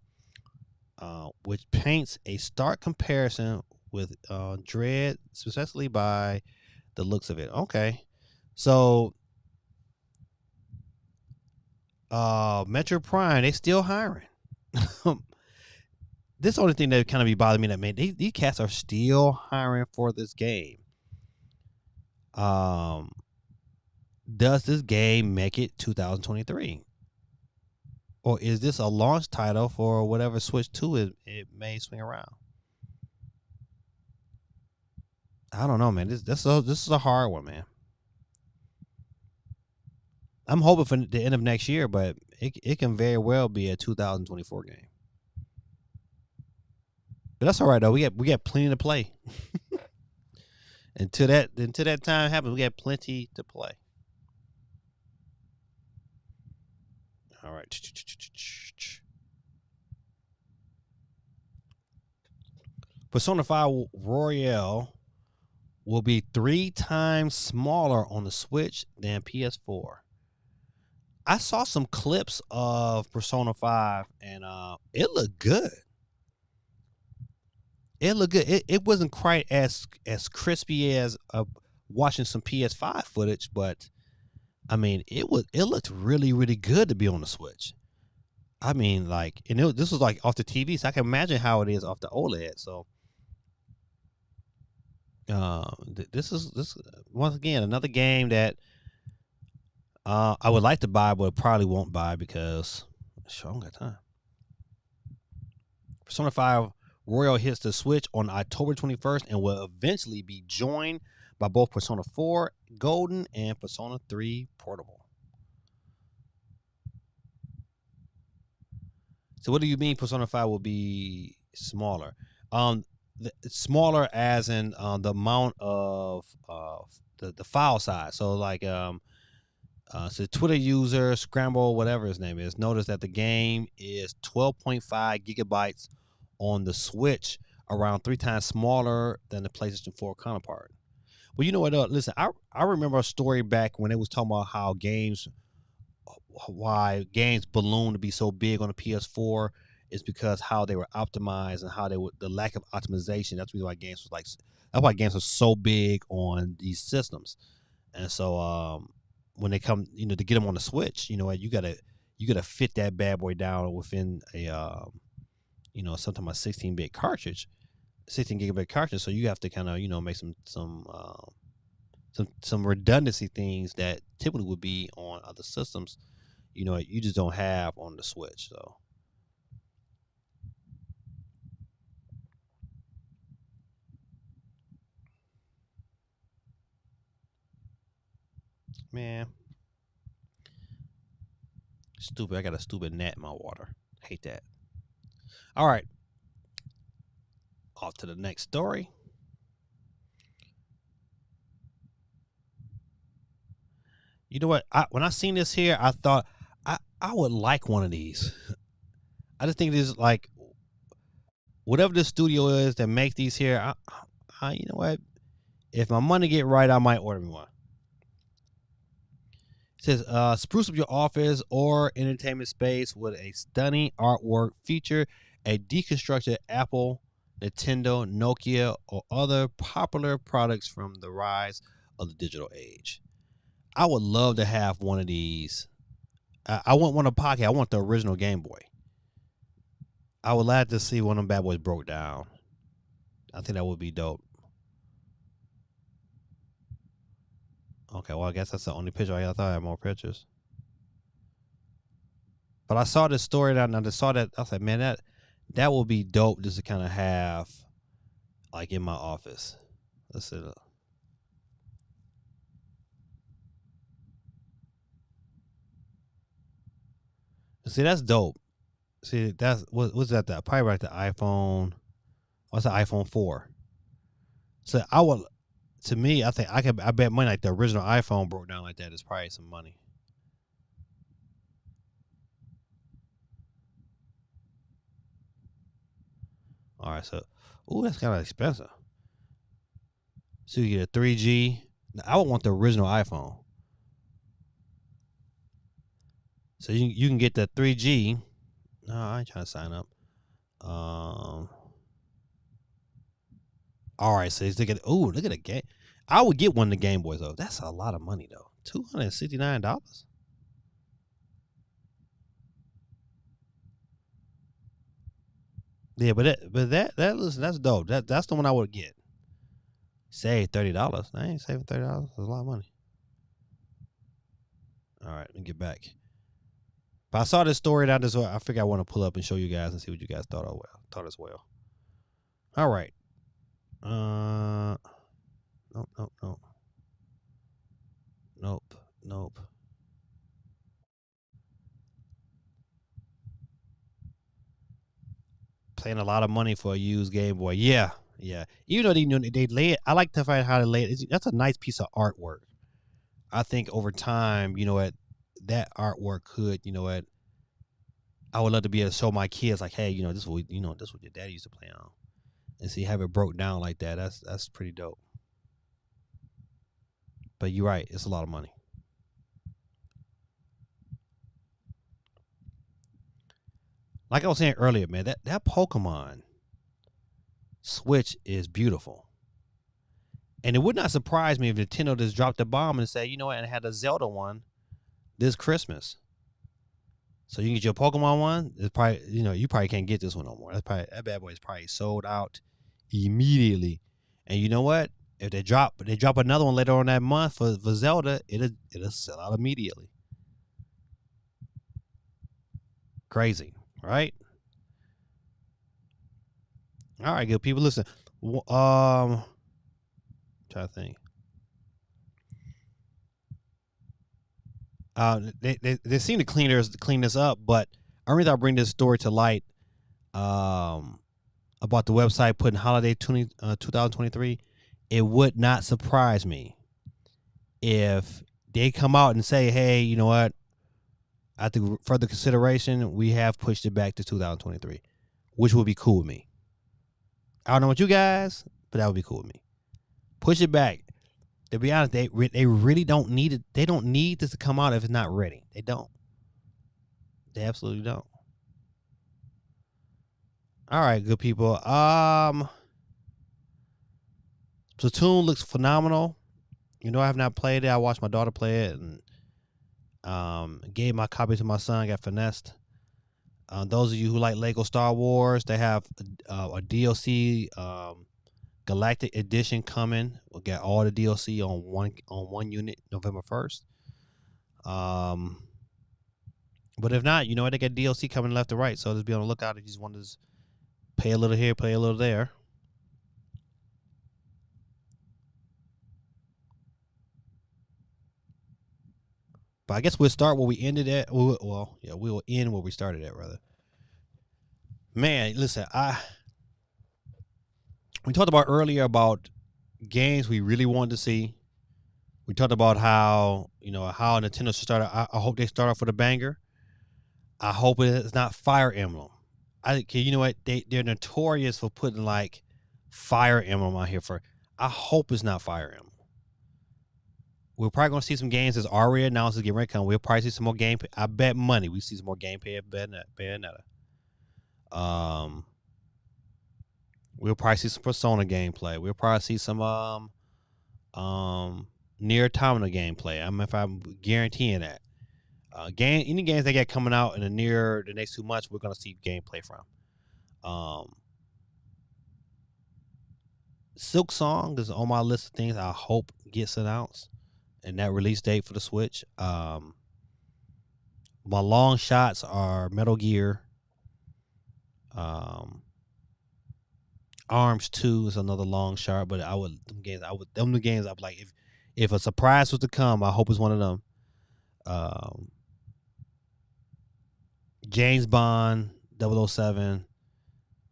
Which paints a stark comparison with Dread, especially by the looks of it. Okay, so Metro Prime, they still hiring. This only thing that kind of be bothering me that man, these cats are still hiring for this game. does this game make it 2023? Or is this a launch title for whatever Switch 2 it may swing around? I don't know, man. This is a hard one, man. I'm hoping for the end of next year, but it can very well be a 2024 game. But that's all right though. We got plenty to play. until that time happens, we got plenty to play. All right. Persona 5 Royale will be 3 times smaller on the Switch than PS4. I saw some clips of Persona 5 and it looked good. It wasn't quite as crispy as watching some PS5 footage, but I mean, it looked really, really good to be on the Switch. I mean, like, and this was like off the TV, so I can imagine how it is off the OLED. So, this once again another game that I would like to buy, but probably won't buy because I don't got time. Persona 5 Royal hits the Switch on October 21st and will eventually be joined by both Persona 4 Golden and Persona 3 Portable. So what do you mean Persona 5 will be smaller? Smaller as in the amount of the file size. So like so Twitter user Scramble, whatever his name is, noticed that the game is 12.5 gigabytes on the Switch, around 3 times smaller than the PlayStation 4 counterpart. Well, you know what? Listen, I remember a story back when it was talking about why games ballooned to be so big on the PS4 is because how they were optimized and how the lack of optimization. That's why games are so big on these systems. And so when they come, to get them on the Switch, you gotta fit that bad boy down within a sometimes a 16-bit cartridge, 16 gigabyte cartridge. So you have to kind of make some redundancy things that typically would be on other systems. You just don't have on the Switch. So man, stupid. I got a stupid gnat in my water. Hate that. All right. Off to the next story. You know what? When I seen this here, I thought I would like one of these. I just think this is like whatever the studio is that makes these here. You know what? If my money get right, I might order me one. It says, spruce up your office or entertainment space with a stunning artwork. Feature a deconstructed Apple, Nintendo, Nokia, or other popular products from the rise of the digital age. I would love to have one of these. I want one of Pocket. I want the original Game Boy. I would like to see one of them bad boys broke down. I think that would be dope. Okay, well, I guess that's the only picture. I thought I had more pictures. But I saw this story and I just saw that. I was like, man, that would be dope just to kind of have like in my office. Let's see. See, that's dope. See, that's what's that? That probably like the iPhone. What's the iPhone 4? So to me, I think I bet money like the original iPhone broke down like that is probably some money. All right, so that's kind of expensive. So you get a 3G. Now, I would want the original iPhone. So you can get the 3G. No, I ain't trying to sign up. All right, so look at the game. I would get one of the Game Boys though. That's a lot of money though. $269. Yeah, but listen, that's dope. That's the one I would get. Save $30. I ain't saving $30. That's a lot of money. All right, let me get back. But I saw this story, and I figure I want to pull up and show you guys and see what you guys thought as well. All right. Nope. Paying a lot of money for a used Game Boy. Yeah. Even though they lay it, I like to find how to lay it. That's a nice piece of artwork. I think over time, that artwork could, I would love to be able to show my kids like, hey, this is what your daddy used to play on, and see have it broke down like that. That's pretty dope. But you're right, it's a lot of money. Like I was saying earlier, man, that Pokemon Switch is beautiful. And it would not surprise me if Nintendo just dropped a bomb and say, and had a Zelda one this Christmas. So you can get your Pokemon one. It's probably, you probably can't get this one no more. That bad boy is probably sold out immediately. And you know what? If they drop another one later on that month for Zelda, it'll sell out immediately. Crazy, right? All right, good people. Listen, try to think. They seem to clean this up, but I really thought I'd bring this story to light about the website putting holiday 2023. It would not surprise me if they come out and say, hey, you know what? After further consideration, we have pushed it back to 2023, which would be cool with me. I don't know what you guys, but that would be cool with me. Push it back. To be honest, they really don't need it. They don't need this to come out if it's not ready. They don't. They absolutely don't. All right, good people. Splatoon looks phenomenal. I have not played it. I watched my daughter play it and gave my copy to my son. Got finessed. Those of you who like Lego Star Wars, they have a DLC Galactic Edition coming. We'll get all the DLC on one unit November 1st. But if not, they got DLC coming left and right. So just be on the lookout if you just want to pay a little here, pay a little there. But I guess we'll start where we ended at. We will end where we started at, rather. Man, listen, we talked about earlier about games we really wanted to see. We talked about how Nintendo should start. I hope they start off with a banger. I hope it's not Fire Emblem. You know what? They're notorious for putting like Fire Emblem out here for. I hope it's not Fire Emblem. We're probably going to see some games that's already announced to get ready to come. We'll probably see some more gameplay. I bet money we see some more gameplay at Bayonetta. We'll probably see some Persona gameplay. We'll probably see some Nier Automata gameplay. I'm guaranteeing that. Any games they got coming out in the next 2 months, we're going to see gameplay from. Silk Song is on my list of things I hope gets announced. And that release date for the Switch. My long shots are Metal Gear. Arms 2 is another long shot, but them the games I'd like if a surprise was to come, I hope it's one of them. James Bond 007.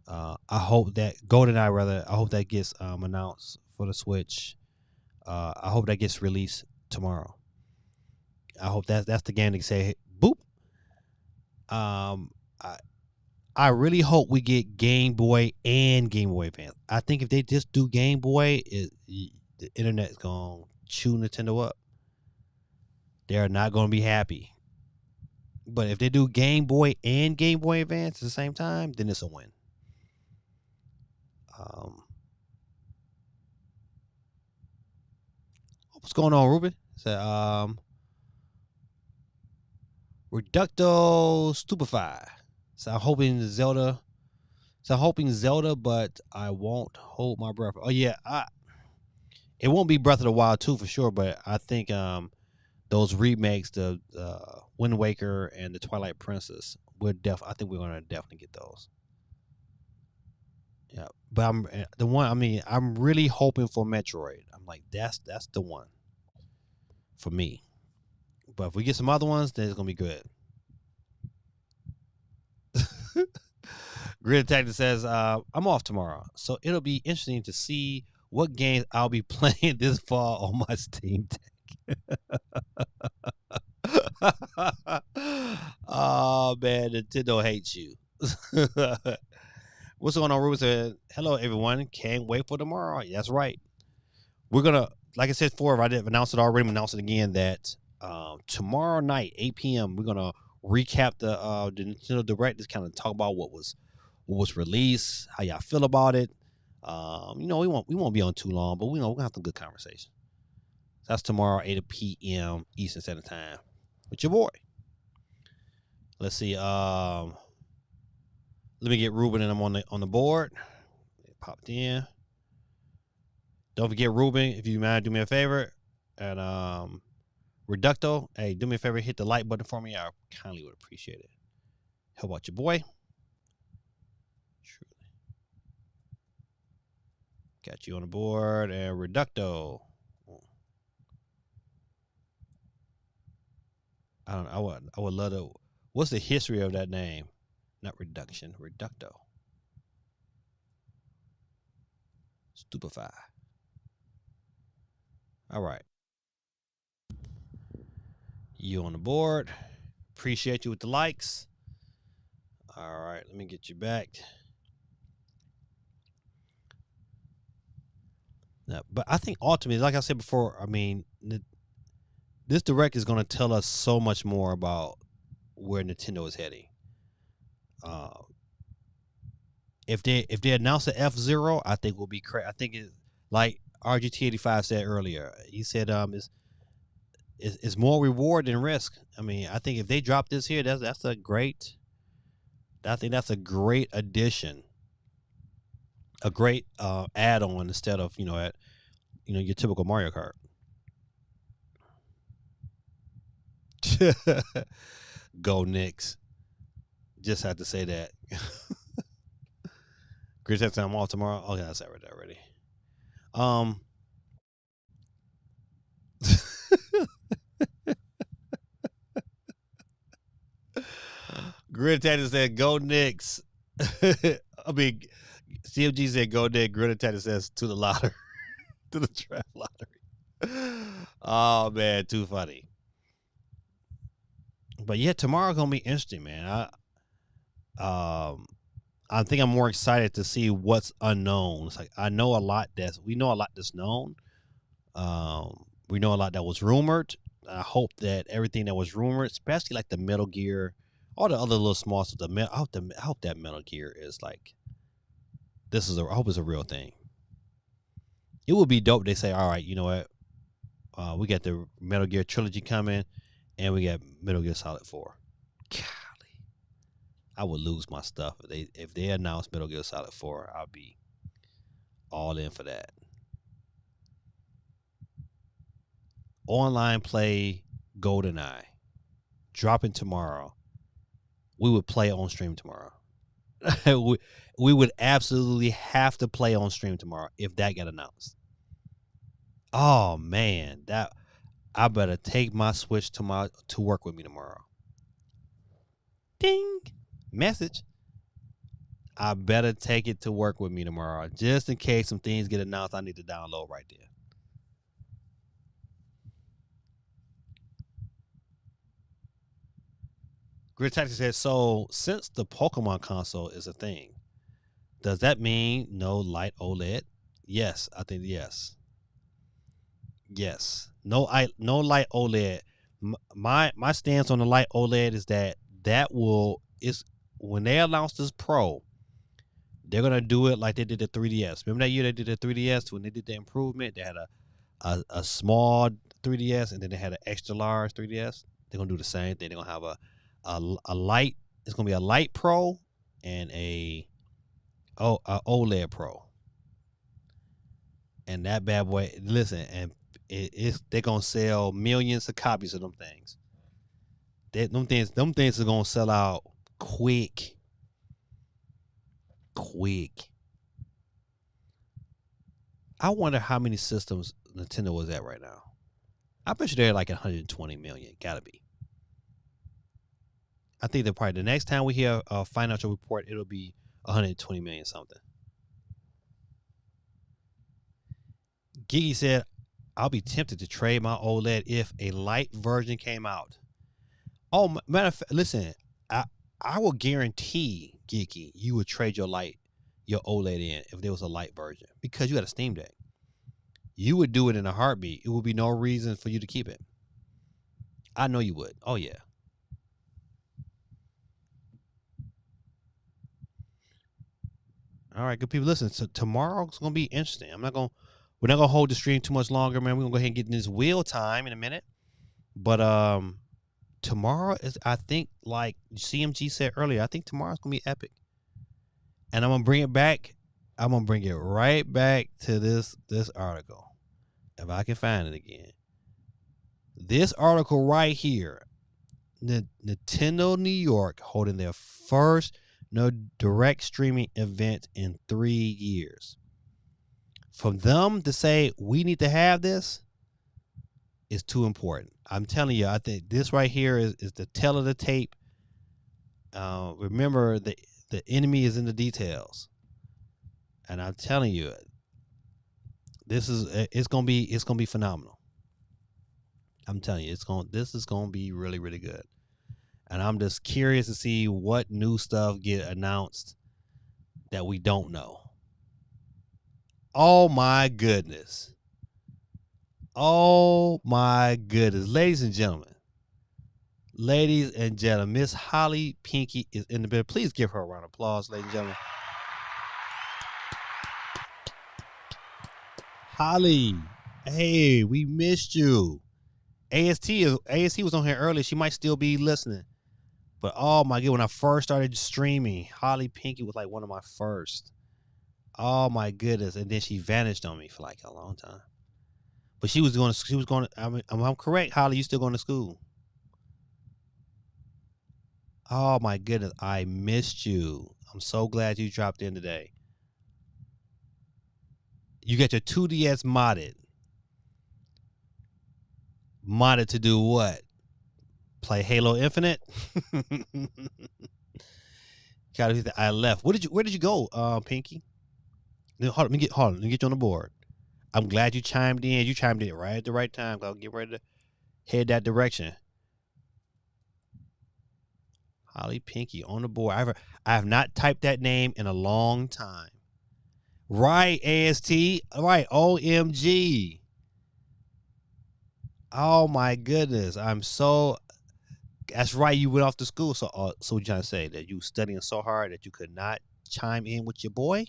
I hope that GoldenEye rather. I hope that gets announced for the Switch. I hope that gets released tomorrow. I hope that's the game to say, hey, boop. I really hope we get Game Boy and Game Boy Advance. I think if they just do Game Boy, the internet's going to chew Nintendo up. They're not going to be happy. But if they do Game Boy and Game Boy Advance at the same time, then it's a win. What's going on, Ruben? So, Reducto Stupefy. So I'm hoping Zelda, but I won't hold my breath. Oh yeah, it won't be Breath of the Wild 2 for sure, but I think the those remakes, the Wind Waker and the Twilight Princess, I think we're gonna definitely get those. Yeah, but I'm really hoping for Metroid. I'm like, that's the one for me. But if we get some other ones, then it's gonna be good. Grid Tactic says, I'm off tomorrow, so it'll be interesting to see what games I'll be playing this fall on my Steam Deck. Oh man, Nintendo hates you. What's going on, Ruben? Said, hello everyone. Can't wait for tomorrow. That's right. We're gonna, like I said before, if I didn't announce it already, I'm announce it again that tomorrow night, 8 p.m., we're gonna recap the Nintendo Direct, just kind of talk about what was released, how y'all feel about it. We won't be on too long, but we're gonna have some good conversation. That's tomorrow, 8 p.m. Eastern Standard Time with your boy. Let's see. Let me get Ruben and I'm on the board. It popped in. Don't forget, Ruben, if you mind, do me a favor. And Reducto, hey, do me a favor, hit the like button for me. I kindly would appreciate it. How about your boy? Truly. Got you on the board. And Reducto. I don't know. I would love to. What's the history of that name? Not Reduction, Reducto. Stupefy. All right. You on the board. Appreciate you with the likes. All right, let me get you back. Now, but I think ultimately, like I said before, I mean, this Direct is going to tell us so much more about where Nintendo is heading. If they announce the F-Zero, I think will be crazy. I think it, like RGT85 said earlier. He said it's more reward than risk. I mean, I think if they drop this here, that's a great. I think that's a great addition, a great add-on instead of your typical Mario Kart. Go Knicks. Just had to say that. Chris, that's I'm off tomorrow. Okay, I said that already. Grid Tatter said, "Go Knicks." I mean, CFG said, "Go Knicks." Grid Tatter says, "To the lottery, to the draft lottery." Oh man, too funny. But yeah, tomorrow gonna be interesting, man. I think I'm more excited to see what's unknown. It's like we know a lot that's known. We know a lot that was rumored. I hope that everything that was rumored, especially like the Metal Gear, all the other little small stuff. I hope that Metal Gear is like, I hope it's a real thing. It would be dope. They say, all right, you know what? We got the Metal Gear trilogy coming, and we got Metal Gear Solid 4. Golly, I would lose my stuff if they announce Metal Gear Solid 4. I'll be all in for that. Online play GoldenEye dropping tomorrow. We would play on stream tomorrow. we would absolutely have to play on stream tomorrow if that got announced. Oh man, that I better take my Switch to work with me tomorrow. Ding, message. I better take it to work with me tomorrow, just in case some things get announced. I need to download right there. Grid Tactics says, so since the Pokemon console is a thing, does that mean no light OLED? Yes, I think yes. Yes, no light OLED. My stance on the light OLED is that is when they announce this Pro, they're gonna do it like they did the 3DS. Remember that year they did the 3DS when they did the improvement? They had a small 3DS and then they had an extra large 3DS. They're gonna do the same thing. They're gonna have a light. It's gonna be a light Pro and a OLED Pro. And that bad boy, listen, and they're gonna sell millions of copies of them things. Them things are gonna sell out quick. I wonder how many systems Nintendo was at right now. I bet you they're like 120 million. Gotta be. I think that probably the next time we hear a financial report, it'll be 120 million something. Gigi said, I'll be tempted to trade my OLED if a light version came out. Oh, matter of fact, listen, I will guarantee, Gigi, you would trade your OLED in if there was a light version because you got a Steam Deck. You would do it in a heartbeat. It would be no reason for you to keep it. I know you would. Oh, yeah. All right, good people. Listen, so tomorrow's gonna be interesting. We're not gonna hold the stream too much longer, man. We're gonna go ahead and get in this wheel time in a minute. But tomorrow is, I think, like CMG said earlier, I think tomorrow's gonna be epic. And I'm gonna bring it back. I'm gonna bring it right back to this article. If I can find it again. This article right here. Nintendo New York holding their first direct streaming event in 3 years. For them to say we need to have this is too important. I'm telling you, I think this right here is the tale of the tape. Remember, the enemy is in the details, and I'm telling you, it's gonna be phenomenal. I'm telling you, this is gonna be really, really good. And I'm just curious to see what new stuff get announced that we don't know. Oh my goodness. Oh my goodness. Ladies and gentlemen, Miss Holly Pinky is in the building. Please give her a round of applause, ladies and gentlemen. Holly, hey, we missed you. AST was on here earlier. She might still be listening. But oh my god, when I first started streaming, Holly Pinky was like one of my first. Oh my goodness. And then she vanished on me for like a long time. But she was going to, I mean, I'm correct, Holly, you still going to school. Oh my goodness, I missed you. I'm so glad you dropped in today. You got your 2DS modded. Modded to do what? Play Halo Infinite? I left. Where did you go, Pinky? Hold on, let me get you on the board. I'm glad you chimed in. You chimed in right at the right time. I'll get ready to head that direction. Holly Pinky on the board. I have not typed that name in a long time. Right, AST. Right, OMG. Oh my goodness. That's right, you went off to school. So what you trying to say? That you studying so hard that you could not chime in with your boy?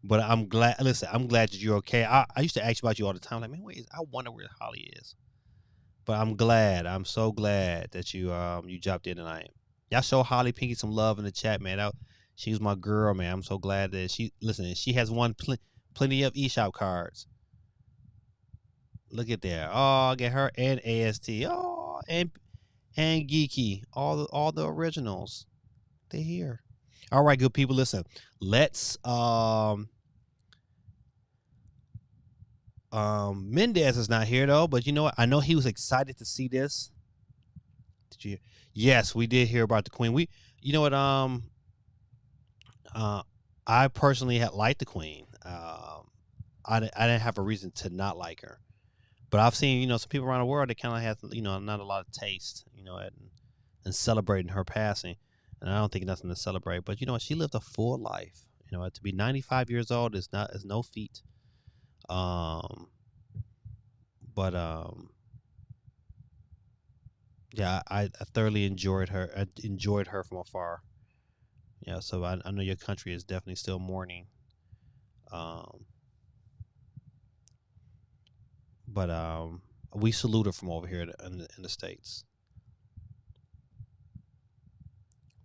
But I'm glad. Listen, I'm glad that you're okay. I used to ask about you all the time. Like, man, I wonder where Holly is. But I'm glad. I'm so glad that you jumped in tonight. Y'all show Holly Pinky some love in the chat, man. She was my girl, man. I'm so glad that she has won plenty of eShop cards. Look at there. Oh, I get her and AST. Oh, and Geeky. All the originals. They're here. All right, good people. Listen, let's Mendez is not here though, but you know what? I know he was excited to see this. Did you? Yes, we did hear about the Queen. You know what? I personally had liked the Queen. I didn't have a reason to not like her, but I've seen some people around the world that kind of have not a lot of taste, and celebrating her passing, and I don't think nothing to celebrate. But you know what? She lived a full life. To be 95 years old is no feat. Yeah, I thoroughly enjoyed her. I enjoyed her from afar. Yeah, so I know your country is definitely still mourning. But we salute her from over here in the States.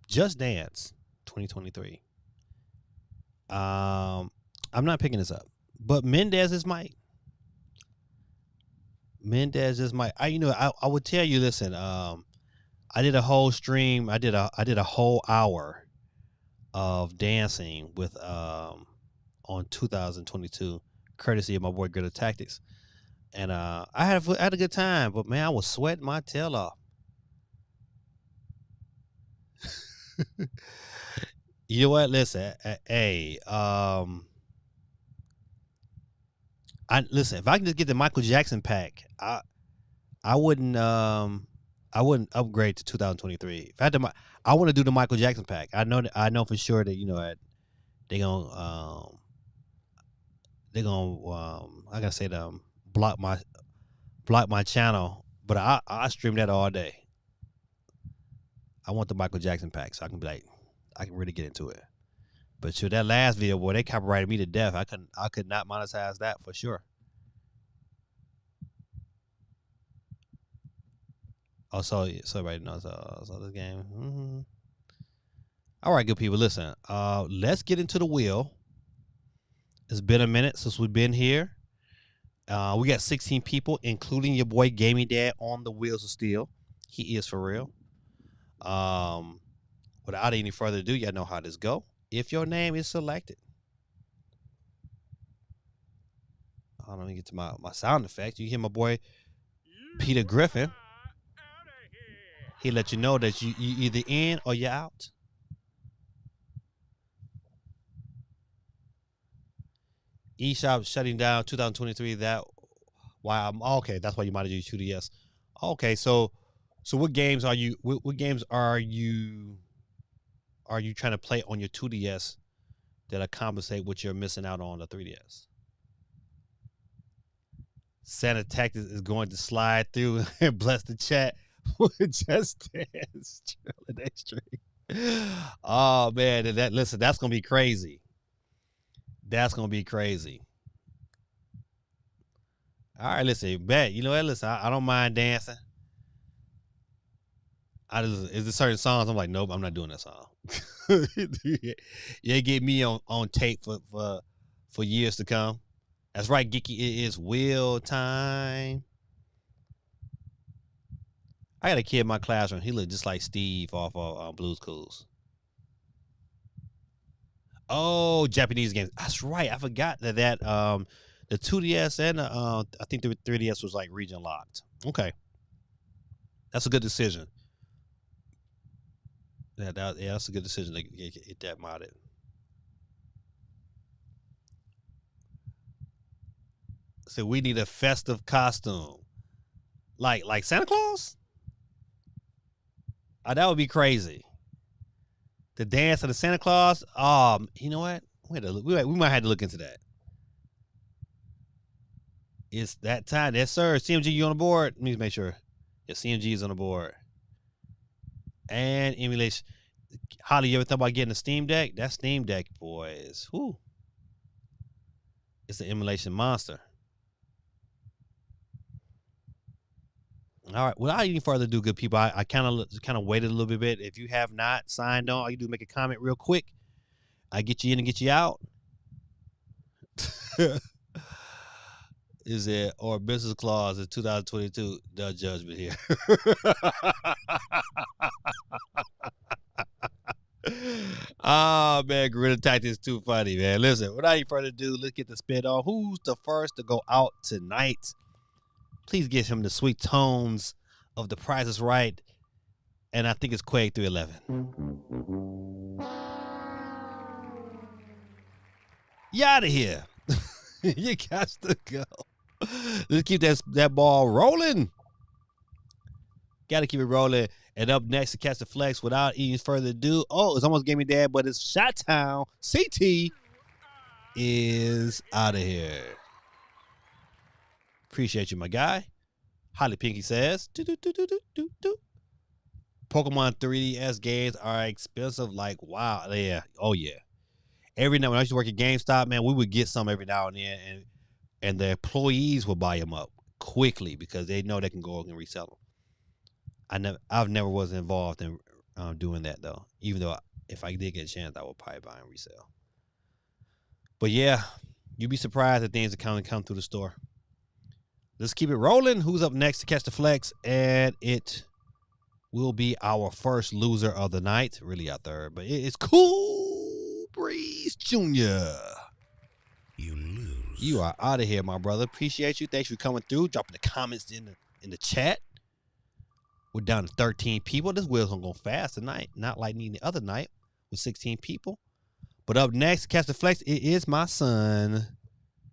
Just Dance 2023. I'm not picking this up But Mendez is my I would tell you, listen, I did a whole stream. I did a whole hour of dancing with on 2022, courtesy of my boy Good Tactics. And I had a good time, but man, I was sweating my tail off. You know what? Listen, hey, I listen. If I can just get the Michael Jackson pack, I wouldn't I wouldn't upgrade to 2023. If I had to, I want to do the Michael Jackson pack. I know for sure that they gonna I gotta say them block my channel, but I stream that all day. I want the Michael Jackson pack so I can be like I can really get into it. But sure, that last video, boy, they copyrighted me to death. I could not monetize that for sure. Oh, so everybody knows so this game. All right, good people, listen. Let's get into the wheel. It's been a minute since we've been here. We got 16 people, including your boy Gaming Dad, on the wheels of steel. He is for real. Without any further ado, y'all know how this go. If your name is selected, let me get to my sound effect. You hear my boy Peter Griffin. He let you know that you either in or you're out. eShop shutting down 2023. That's why you might have used 2DS. Okay, so what games are you? What games are you trying to play on your 2DS that compensate what you're missing out on the 3DS? Santa Tactics is going to slide through and bless the chat with Just Dance Trailing Stream. Oh man, that's gonna be crazy. That's gonna be crazy. All right, listen, bet. You know what? Listen, I don't mind dancing. Is there certain songs I'm like, nope, I'm not doing that song. You get me on tape for years to come. That's right, Geeky. It is wheel time. I got a kid in my classroom. He looked just like Steve off of Blue's Clues. Oh, Japanese games. That's right. I forgot that the 2DS and I think the 3DS was like region locked. Okay, that's a good decision. Yeah, that's a good decision to get that modded. So we need a festive costume, like Santa Claus. That would be crazy. The dance of the Santa Claus. You know what? We might have to look into that. It's that time. Yes, sir. CMG, you on the board? Let me make sure. Yeah, CMG is on the board. And emulation. Holly, you ever thought about getting a Steam Deck? That Steam Deck, boys. Whoo. It's an emulation monster. All right. Without any further ado, good people, I kind of waited a little bit. If you have not signed on, all you do is make a comment real quick. I get you in and get you out. Is it or business clause in 2022? The judgment here. Oh man, Gorilla Tactics is too funny, man. Listen, without any further ado, let's get the spin on. Who's the first to go out tonight? Please give him the sweet tones of The Price is Right, and I think it's Quake 311. You out of here. You got to go. Let's keep that ball rolling. Got to keep it rolling. And up next to catch the flex without any further ado. Oh, it's almost Gaming Dad, but it's Shot Town. CT is out of here. Appreciate you, my guy. Holly Pinky says, Pokemon 3DS games are expensive. Like, wow. Yeah. Oh, yeah. Every night when I used to work at GameStop, man, we would get some every now and then. And the employees would buy them up quickly because they know they can go and resell them. I've never was involved in doing that though. Even though if I did get a chance, I would probably buy and resell. But yeah, You'd be surprised at things that come through the store. Let's keep it rolling. Who's up next to catch the flex? And it will be our first loser of the night. Really our third, but it's Cool Breeze Jr. You lose. You are out of here, my brother. Appreciate you. Thanks for coming through. Dropping the comments in the chat. We're down to 13 people. This wheel's gonna go fast tonight. Not like the other night with 16 people. But up next, catch the flex. It is my son,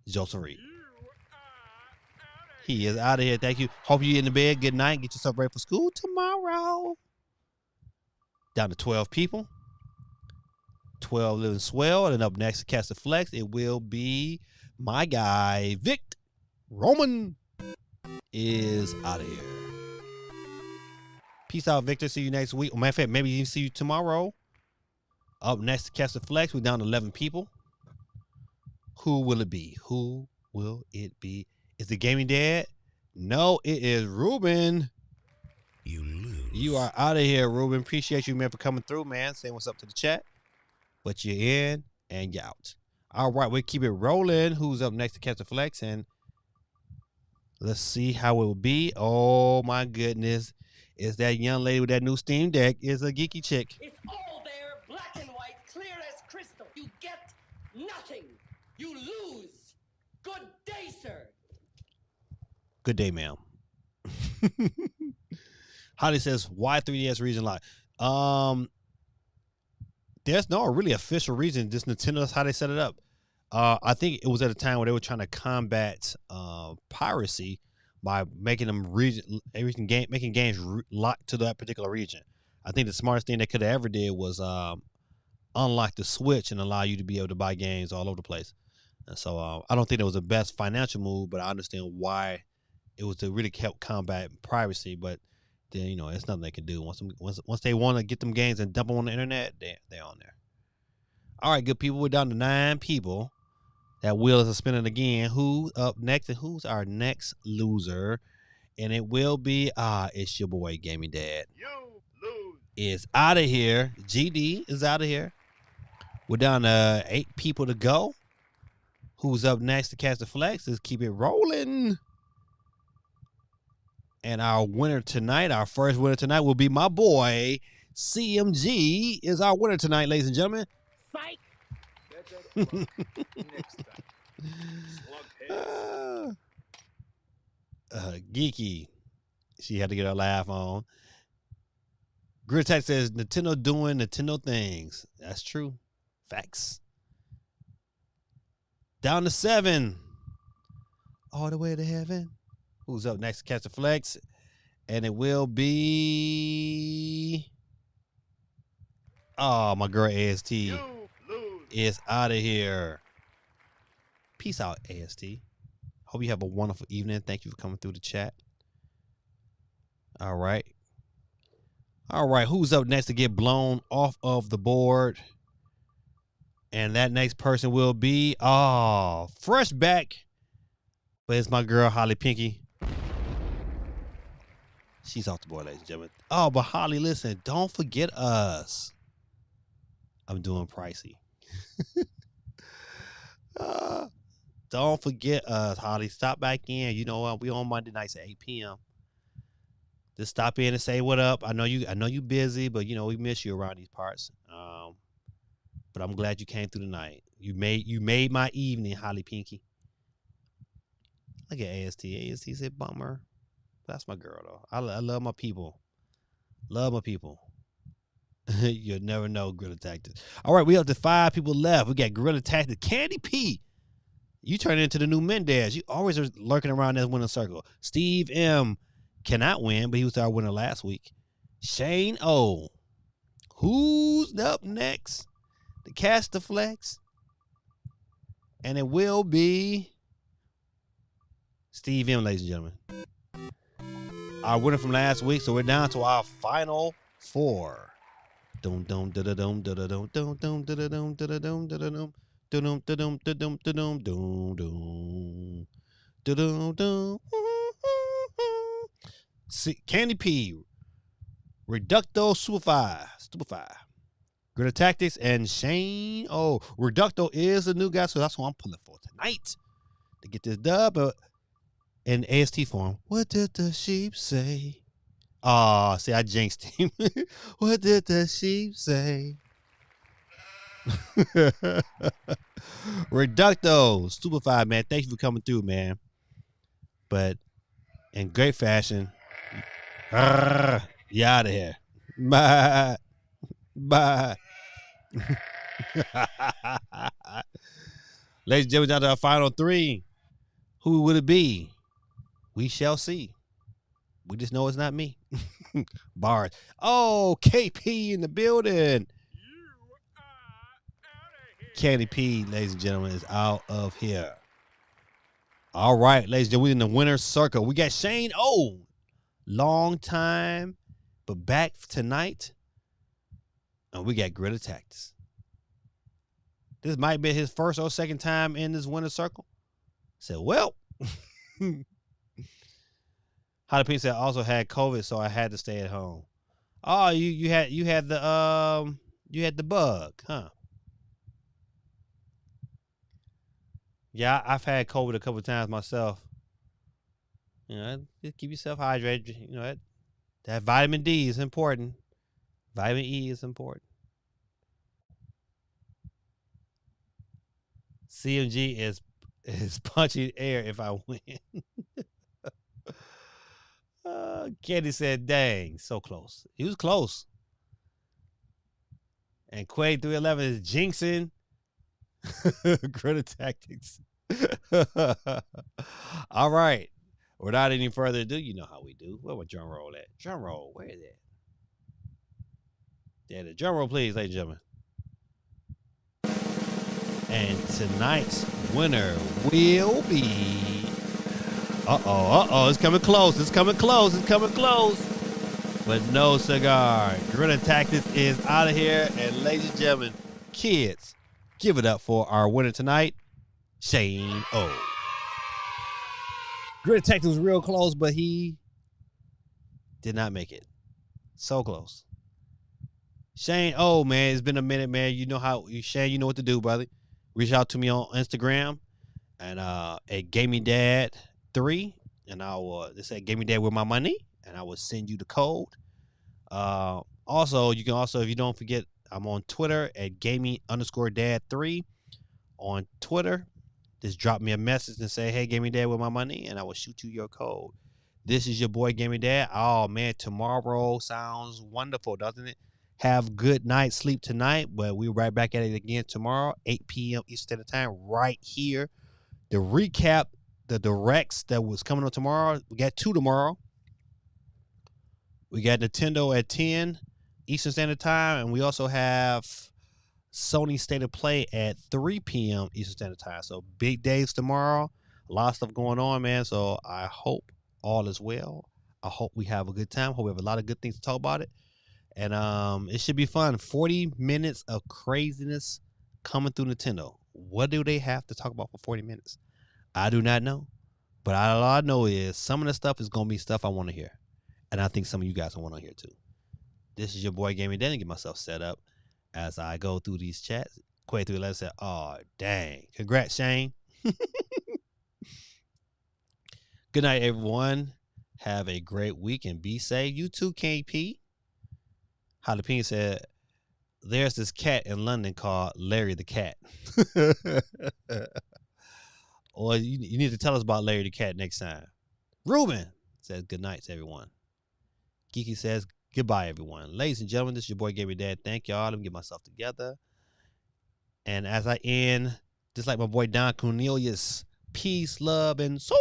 Joseph Reed. He is out of here. Thank you. Hope you're in the bed. Good night. Get yourself ready for school tomorrow. Down to 12 people. 12 living swell. And up next to catch the flex, it will be my guy, Vic Roman, is out of here. Peace out, Victor. See you next week. Matter of fact, maybe even see you tomorrow. Up next to catch the flex, we're down to 11 people. Who will it be? Who will it be? Is it Gaming Dad? No, it is Ruben. You lose. You are out of here, Ruben. Appreciate you, man, for coming through, man. Saying what's up to the chat. But you're in and you're out. All right, we'll keep it rolling. Who's up next to catch the flex? And let's see how it will be. Oh, my goodness. Is that young lady with that new Steam Deck is a geeky chick. It's all there, black and white, clear as crystal. You get nothing. You lose. Good day, sir. Good day, ma'am. Holly says, why 3DS region live? There's no really official reason. Just Nintendo, that's how they set it up. I think it was at a time where they were trying to combat piracy by making them making games locked to that particular region. I think the smartest thing they could have ever did was unlock the Switch and allow you to be able to buy games all over the place. And so I don't think it was the best financial move, but I understand why it was to really help combat piracy. But then, you know, it's nothing they can do. Once they want to get them games and dump them on the internet, they're on there. All right, good people. We're down to 9 people. That wheel is spinning again. Who's up next and who's our next loser? And it will be, it's your boy, Gaming Dad. You lose. Is out of here. GD is out of here. We're down to 8 people to go. Who's up next to catch the flex? Let's keep it rolling. And our winner tonight, our first winner tonight, will be my boy, CMG, is our winner tonight, ladies and gentlemen. Psych. Next time. Geeky. She had to get her laugh on. Grid Attack says, Nintendo doing Nintendo things. That's true. Facts. Down to 7. All the way to heaven. Who's up next to catch the flex? And it will be... Oh, my girl AST You lose. is out of here. Peace out, AST. Hope you have a wonderful evening. Thank you for coming through the chat. All right. All right. Who's up next to get blown off of the board? And that next person will be, fresh back. But it's my girl, Holly Pinky. She's off the board, ladies and gentlemen. Oh, but Holly, listen, don't forget us. I'm doing pricey. Don't forget us, Holly. Stop back in. You know what? We on Monday nights at 8 p.m. Just stop in and say what up. I know you busy, but you know we miss you around these parts. But I'm glad you came through tonight. You made my evening, Holly Pinky. Look at AST. AST said bummer. That's my girl though. I love my people. Love my people. You'll never know, Gorilla Tactics. All right, we up to 5 people left. We got Gorilla Tactics. Candy P. You turn into the new Mendez. You always are lurking around that winning circle. Steve M. cannot win, but he was our winner last week. Shane O. Who's up next? The catch the flex. And it will be Steve M, ladies and gentlemen. Our winner from last week, so we're down to our final 4. Dum dum da da dum da da dum dum dum da da dum da da dum da da dum dum dum dum dum dum dum dum. Candy P, Reducto Stupefy. Gritter Tactics and Shane. Oh, Reducto is the new guy, so that's what I'm pulling for tonight to get this dub in AST form. What did the sheep say? Oh, see, I jinxed him. What did the sheep say? Reducto, Stupefied, man. Thank you for coming through, man. But in great fashion, you out of here. Bye. Bye. Ladies and gentlemen, down to our final three. Who would it be? We shall see. We just know it's not me. Bars. Oh, KP in the building. Candy P, ladies and gentlemen, is out of here. All right, ladies and gentlemen, we in the winner's circle. We got Shane O. Long time, but back tonight. And we got Gritter Tactics. This might be his first or second time in this winner's circle. Said, well. Jalapeno said, also had COVID, so I had to stay at home. Oh, you had the bug, huh? Yeah, I've had COVID a couple of times myself. You know, just keep yourself hydrated. You know, that vitamin D is important. Vitamin E is important. CMG is punching air if I win. Candy said, dang, so close. He was close. And Quade 311 is jinxing. Gritter Tactics. All right. Without any further ado, you know how we do. Where was drum roll at? Drum roll, where is it? Yeah, the drum roll, please, ladies and gentlemen. And tonight's winner will be... it's coming close. It's coming close. It's coming close. But no cigar. Gritter Tactics is out of here. And ladies and gentlemen, kids, give it up for our winner tonight, Shane O. Gritter Tactics was real close, but he did not make it. So close. Shane O, man, it's been a minute, man. You know how, Shane, you know what to do, brother. Reach out to me on Instagram and at Gaming Dad 3, and I will just say Gaming Dad with my money, and I will send you the code. Also, you can also, if you don't forget, I'm on Twitter at gaming_dad3 on Twitter. Just drop me a message and say, hey, Gaming Dad with my money, and I will shoot you your code. This is your boy, Gaming Dad. Oh, man, tomorrow sounds wonderful, doesn't it? Have good night sleep tonight, but we're right back at it again tomorrow, 8 p.m. Eastern Standard Time, right here. To recap the directs that was coming on tomorrow, we got 2 tomorrow. We got Nintendo at 10 Eastern Standard Time, and we also have Sony State of Play at 3 p.m. Eastern Standard Time. So big days tomorrow. A lot of stuff going on, man. So I hope all is well. I hope we have a good time. Hope we have a lot of good things to talk about it. And it should be fun. 40 minutes of craziness coming through Nintendo. What do they have to talk about for 40 minutes? I do not know. But all I know is some of the stuff is going to be stuff I want to hear. And I think some of you guys will want to hear too. This is your boy Gaming Dad, and get myself set up as I go through these chats. Quay 311 said, oh, dang. Congrats, Shane. Good night, everyone. Have a great week and be safe. You too, KP. Jalapeno said, there's this cat in London called Larry the Cat. Or you need to tell us about Larry the Cat next time. Ruben says good night to everyone. Geeky says goodbye, everyone. Ladies and gentlemen, this is your boy Gaming Dad. Thank y'all. Let me get myself together. And as I end, just like my boy Don Cornelius, peace, love, and soul.